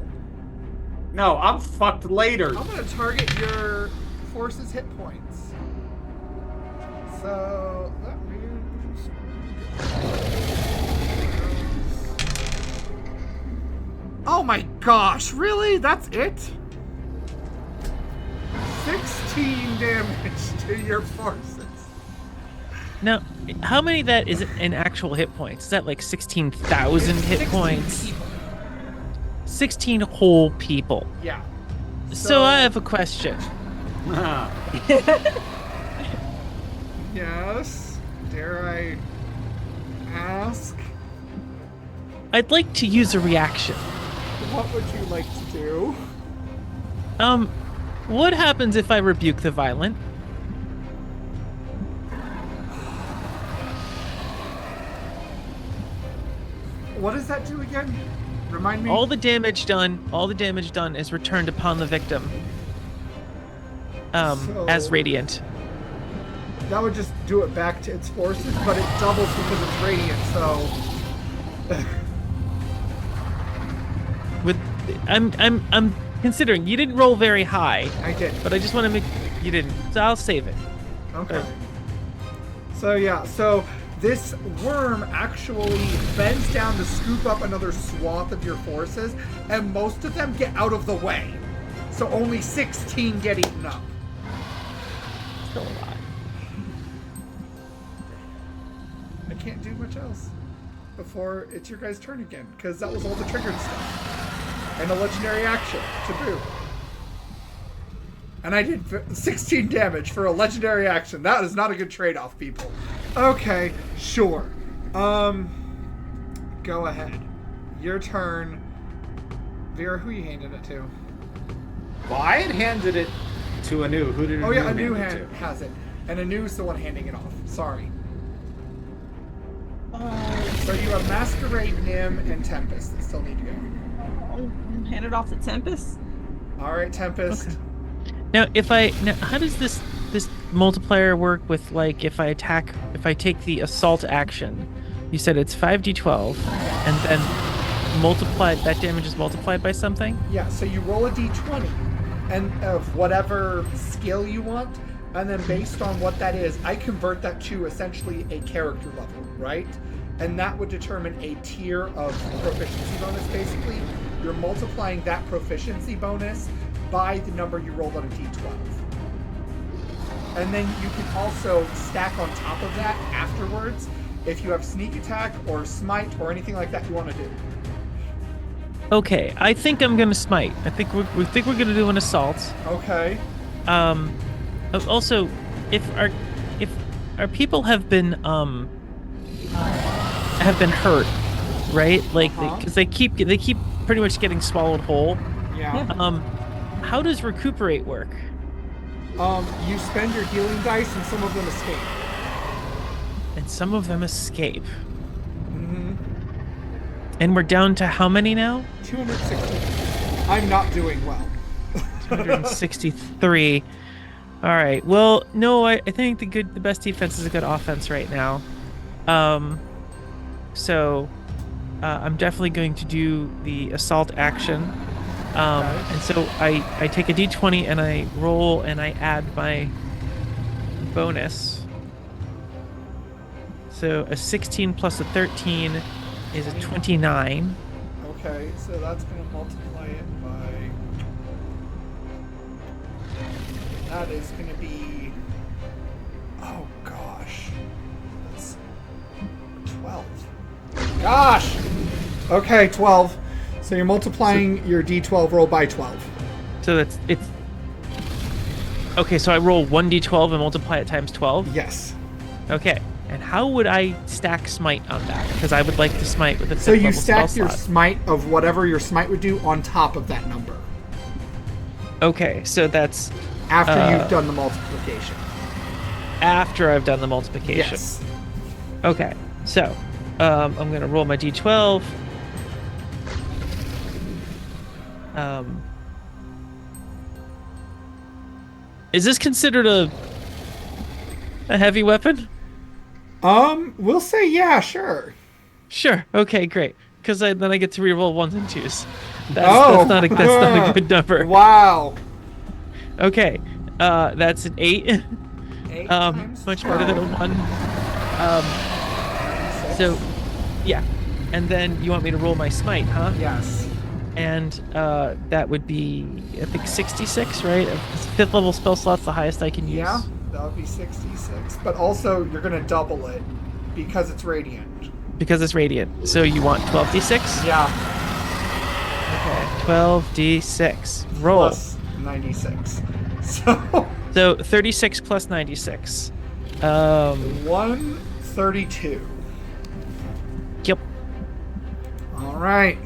No, I'm fucked later. I'm going to target your force's hit points. So. That means. Oh my gosh, really? That's it? 16 damage to your forces. Now, how many of that is in actual hit points? Is that like 16,000 hit 16 points? people. 16 whole people. Yeah. So I have a question. Yes. Dare I ask? I'd like to use a reaction. What would you like to do? What happens if I rebuke the violent? What does that do again? Remind me. All the damage done is returned upon the victim. As radiant. That would just do it back to its forces, but it doubles because it's radiant, so. I'm considering you didn't roll very high, I did. but I just want to make you didn't, so I'll save it. Okay. So yeah, so this worm actually bends down to scoop up another swath of your forces, and most of them get out of the way. So only 16 get eaten up. Still a lot. I can't do much else before it's your guys' turn again, because that was all the triggered stuff. And a legendary action to boot. And I did 16 damage for a legendary action. That is not a good trade-off, people. Okay, sure. Go ahead. Your turn. Vera, who you handed it to? Well, I had handed it to Anu. Who did Oh yeah, Anu Anu hand it to? has it. And Anu's the one handing it off. Sorry. So you have Masquerade, Nim, and Tempest that still need to go. Hand it off to Tempest. Alright, Tempest. Okay. Now, how does this multiplier work with, like, if I take the assault action? You said it's 5d12, and then multiplied. That damage is multiplied by something. Yeah, so you roll a d20 and of whatever skill you want, and then based on what that is, I convert that to essentially a character level, right? And that would determine a tier of proficiency bonus, basically. You're multiplying that proficiency bonus by the number you rolled on a d12. And then you can also stack on top of that afterwards if you have sneak attack or smite or anything like that you want to do. Okay, I think I'm gonna smite. I think we're gonna do an assault. Okay. Also, if our people have been hurt, right? Like, because they keep pretty much getting swallowed whole. Yeah. How does recuperate work? You spend your healing dice and some of them escape. And some of them escape. Mm-hmm. And we're down to how many now? 260. I'm not doing well. 263. All right. Well, no, I think the best defense is a good offense right now. So I'm definitely going to do the assault action. And so I take a d20 and I roll and I add my bonus. So a 16 plus a 13 is a 29. Okay, so that's going to multiply it by... That is going to be... Oh, gosh. That's 12. Gosh! Okay, 12. So you're multiplying your d12 roll by 12. So it's... Okay, so I roll 1d12 and multiply it times 12? Yes. Okay. And how would I stack smite on that? Because I would like to smite with a So you fifth level stack your spell slot. smite of whatever your smite would do on top of that number. Okay, so that's... After you've done the multiplication. After I've done the multiplication. Yes. Okay, so I'm going to roll my d12. Is this considered a heavy weapon? We'll say yeah, sure. Sure. Okay, great. Because then I get to reroll ones and twos. That's not a good number. Wow. Okay, that's an 8. 8 times Much better than a 1. So, yeah. And then you want me to roll my smite, huh? Yes. And that would be, I think, 66, right? 5th level spell slot's the highest I can use. Yeah, that would be 66. But also, you're going to double it because it's radiant. Because it's radiant. So you want 12d6? Yeah. Okay, 12d6. Roll. Plus 96. So 36 plus 96. 132. Yep. All right.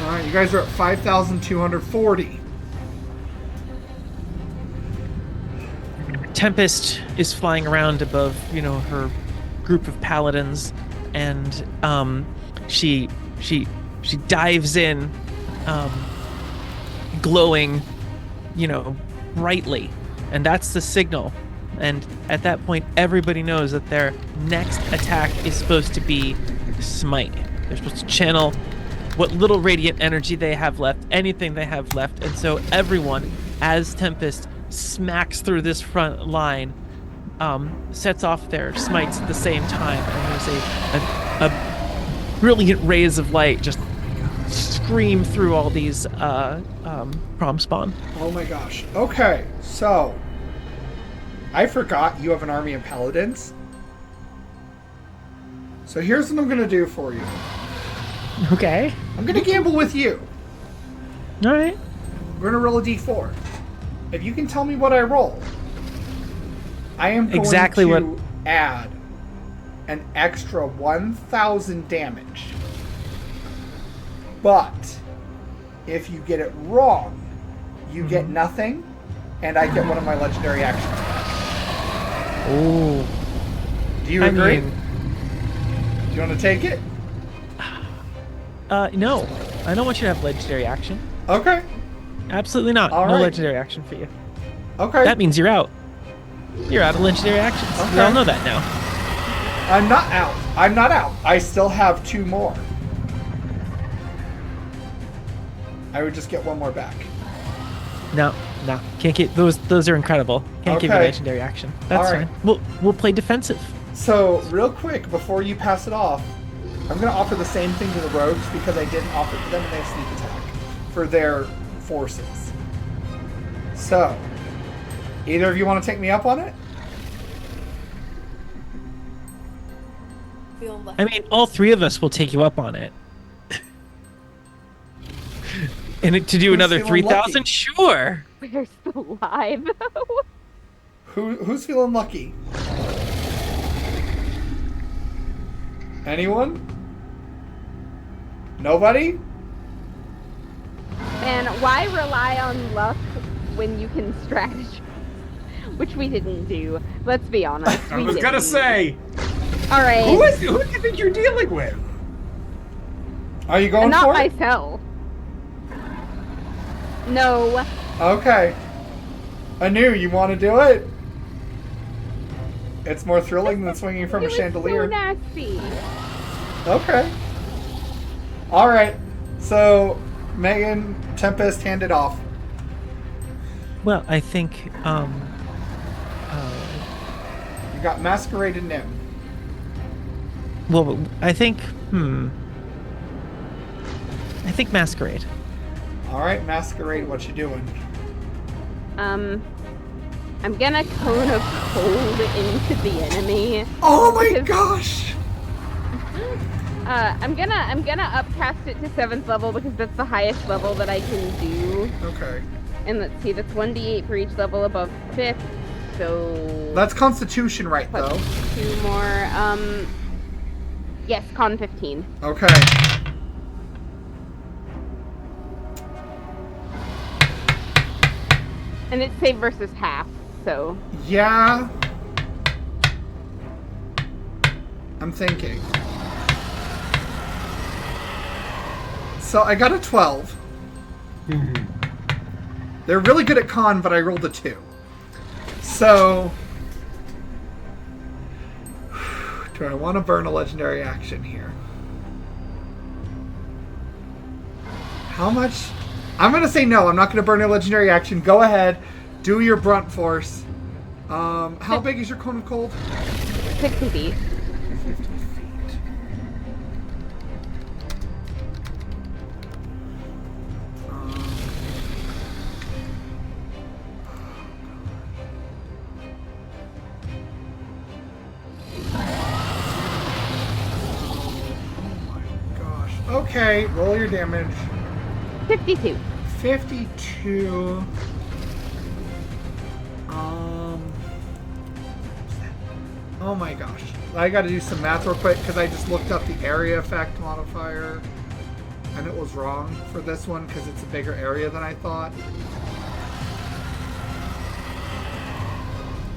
All right, you guys are at 5,240. Tempest is flying around above, her group of paladins, and she dives in, glowing, brightly, and that's the signal. And at that point, everybody knows that their next attack is supposed to be smite. They're supposed to channel what little radiant energy they have left, anything they have left, and so everyone, as Tempest smacks through this front line, sets off their smites at the same time, and there's a brilliant rays of light just scream through all these prom spawn. Oh my gosh. Okay, so I forgot you have an army of paladins. So here's what I'm going to do for you. Okay. I'm going to gamble with you. All right. We're going to roll a d4. If you can tell me what I roll, I am going to add an extra 1,000 damage. But if you get it wrong, you get nothing, and I get one of my legendary actions back. Oh. Do you agree? mean, Do you want to take it? no. I don't want you to have legendary action. Okay. Absolutely not. All no right. legendary action for you. Okay. That means you're out. You're out of legendary actions. We Okay. all know that now. I'm not out. I'm not out. I still have 2 more. I would just get 1 more back. No, can't get those. Those are incredible. Can't give you Okay. legendary action. That's All right. fine. We'll play defensive. So, real quick, before you pass it off, I'm going to offer the same thing to the rogues because I didn't offer to them and they have sneak attack for their forces. So, either of you want to take me up on it? Feel lucky. I mean, all 3 of us will take you up on it. And to do Who's another feeling 3,000, lucky? sure. We're still alive. Who's feeling lucky? Anyone? Nobody? And why rely on luck when you can strategize? Which we didn't do. Let's be honest. I was gonna say, All right. who do you think you're dealing with? Are you going Not for it? myself. No. Okay. Anu, you want to do it? It's more thrilling than swinging from It a was chandelier. so nasty. Okay. All right. So, Megan, Tempest, hand it off. Well, I think You got Masquerade and Nim. well, I think Masquerade. All right, Masquerade, what you doing? I'm gonna cone of cold into the enemy. Oh my Because- gosh! I'm gonna upcast it to 7th level because that's the highest level that I can do. Okay. And let's see, that's 1d8 for each level above 5th. So That's Constitution, right, plus though? 2 more. Yes, con 15. Okay. And it's save versus half, so Yeah. I'm thinking. So I got a 12. They're really good at con, but I rolled a 2. So, do I want to burn a legendary action here? How much? I'm going to say no. I'm not going to burn a legendary action. Go ahead. Do your brunt force. How big is your cone of cold? 60 feet. 50 feet. Okay, roll your damage. 52. 52. Oh my gosh. I gotta do some math real quick because I just looked up the area effect modifier and it was wrong for this one because it's a bigger area than I thought.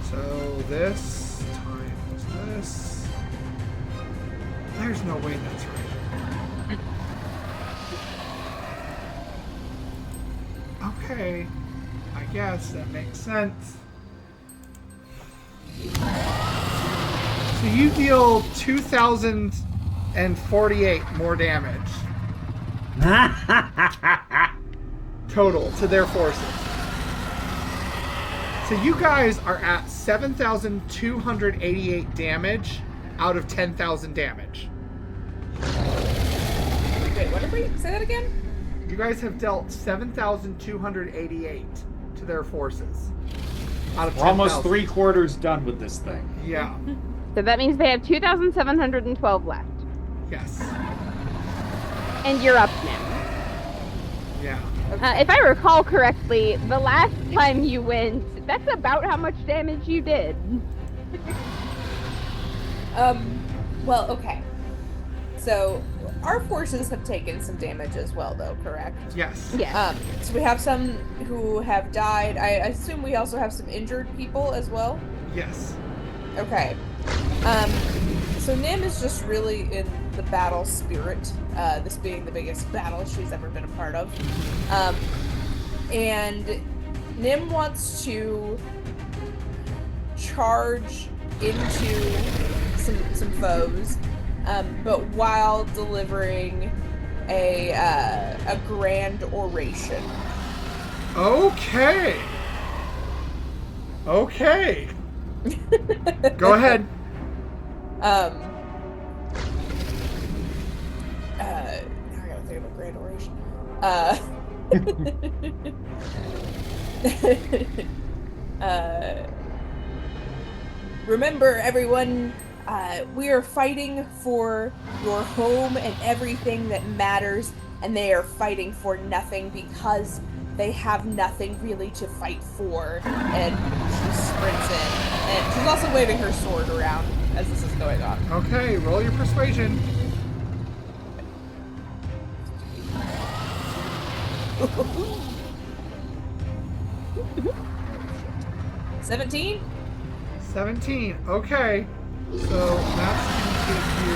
So this times this. There's no way that's right. Okay, I guess that makes sense. So you deal 2,048 more damage total to their forces. So you guys are at 7,288 damage out of 10,000 damage. Wait, what did we say that again? You guys have dealt 7,288 to their forces. Out of We're almost 10,000. 3/4 done with this thing. Yeah. So that means they have 2,712 left. Yes. And you're up now. Yeah. If I recall correctly, the last time you went, that's about how much damage you did. Well, okay. So, our forces have taken some damage as well, though, correct? Yes. Yeah. So we have some who have died. I assume we also have some injured people as well? Yes. Okay. So Nim is just really in the battle spirit, this being the biggest battle she's ever been a part of. And Nim wants to charge into some foes, but while delivering a grand oration. Okay. Okay. Go ahead. I gotta think of a grand oration. Remember, everyone, we are fighting for your home and everything that matters, and they are fighting for nothing because they have nothing really to fight for. And she sprints in, and she's also waving her sword around as this is going on. Okay, roll your persuasion. $17? 17. Okay. So that's going to give you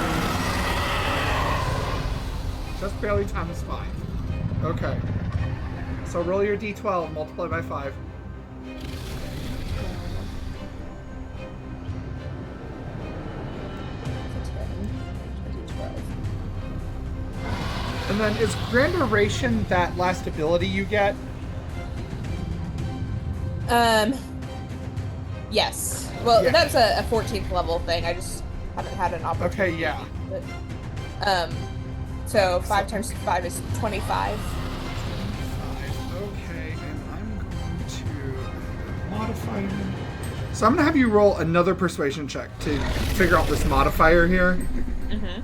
just barely times 5. Okay. So roll your d12, multiply by 5. And then is Grand Oration that last ability you get? Yes. Well, Yeah. that's a 14th level thing. I just haven't had an opportunity. Okay, yeah. But, so 5 times 5 is 25. 5. Okay, and I'm going to modify him. So I'm going to have you roll another persuasion check to figure out this modifier here. Mm-hmm.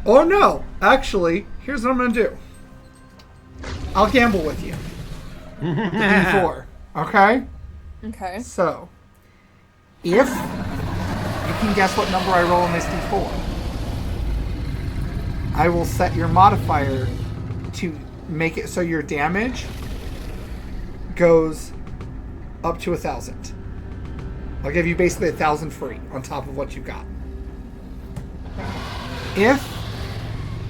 Oh no! Actually, here's what I'm going to do. I'll gamble with you. The D4. Okay? Okay. So, if you can guess what number I roll on this D4, I will set your modifier to make it so your damage goes up to 1,000. I'll give you basically 1,000 free on top of what you got. If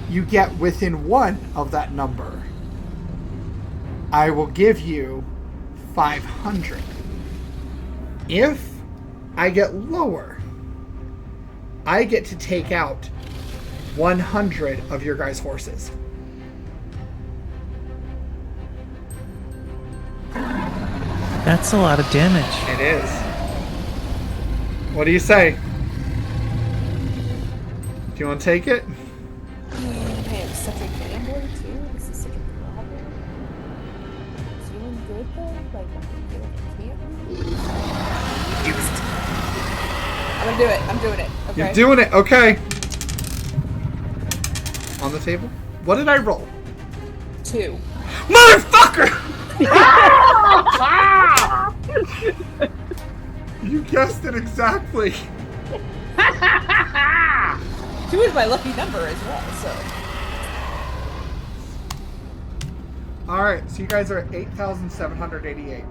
you get within 1 of that number, I will give you 500. If I get lower, I get to take out 100 of your guys' horses. That's a lot of damage. It is. What do you say? Do you want to take it? I am such a gambler too. This is such a problem. Feeling good though? Like I feel like I can't. I'm gonna do it. I'm doing it. Okay. You're doing it. Okay. On the table. What did I roll? 2. Motherfucker! You guessed it exactly. 2 is my lucky number as well. So. All right. So you guys are at 8,788.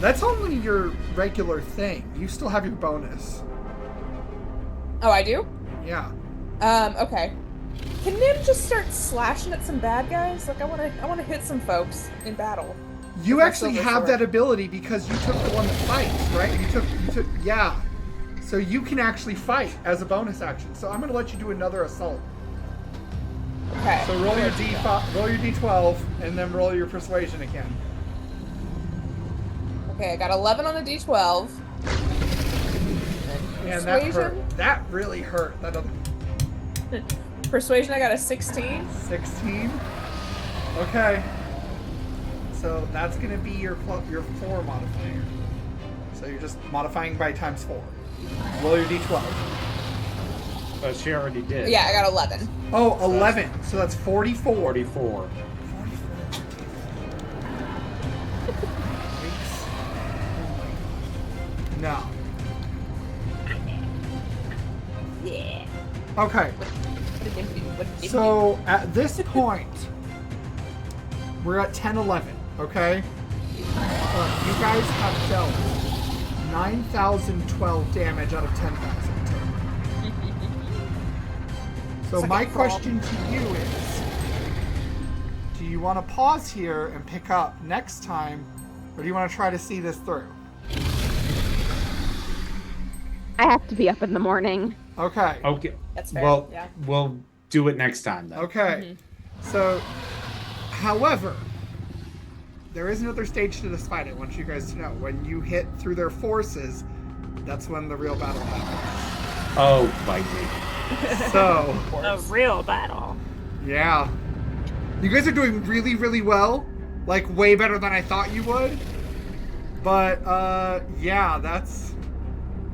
That's only your regular thing. You still have your bonus. Oh, I do. Yeah. Okay. Can Nim just start slashing at some bad guys? Like I wanna hit some folks in battle. You With my actually silver have sword. that ability because you took the one that fights, right? You took yeah. So you can actually fight as a bonus action. So I'm gonna let you do another assault. Okay. So roll your D12 and then roll your persuasion again. Okay, I got 11 on the D12. Man, that Persuasion. hurt. That really hurt. That other Persuasion, I got a 16. 16. Okay. So that's gonna be your 4 modifier. So you're just modifying by times 4. Roll your D12. But she already did. Yeah, I got 11. Oh, 11. So that's 44. 44. No. Yeah. Okay. What did Nim do? What did Nim So at this point, we're at 10-11. Okay. You guys have dealt 9,012 damage out of 10,000. So It's like my a crawl. question to you is, do you want to pause here and pick up next time, or do you want to try to see this through? I have to be up in the morning. Okay. Okay. That's fair. Well, yeah. we'll do it next time then. Okay. So, however, there is another stage to this fight. I want you guys to know. When you hit through their forces, that's when the real battle happens. Oh, bite me. So, A real battle. yeah. You guys are doing really, really well. Like, way better than I thought you would. But, yeah, that's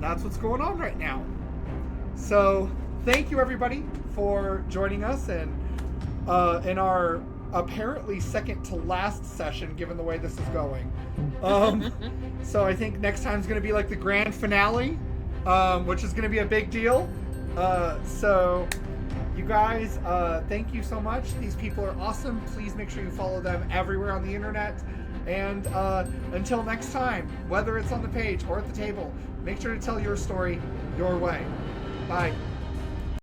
what's going on right now. So, thank you everybody for joining us and in our apparently second to last session, given the way this is going. So I think next time's going to be like the grand finale, which is going to be a big deal. So you guys, thank you so much. These people are awesome. Please make sure you follow them everywhere on the internet. And until next time, whether it's on the page or at the table, make sure to tell your story your way. Bye.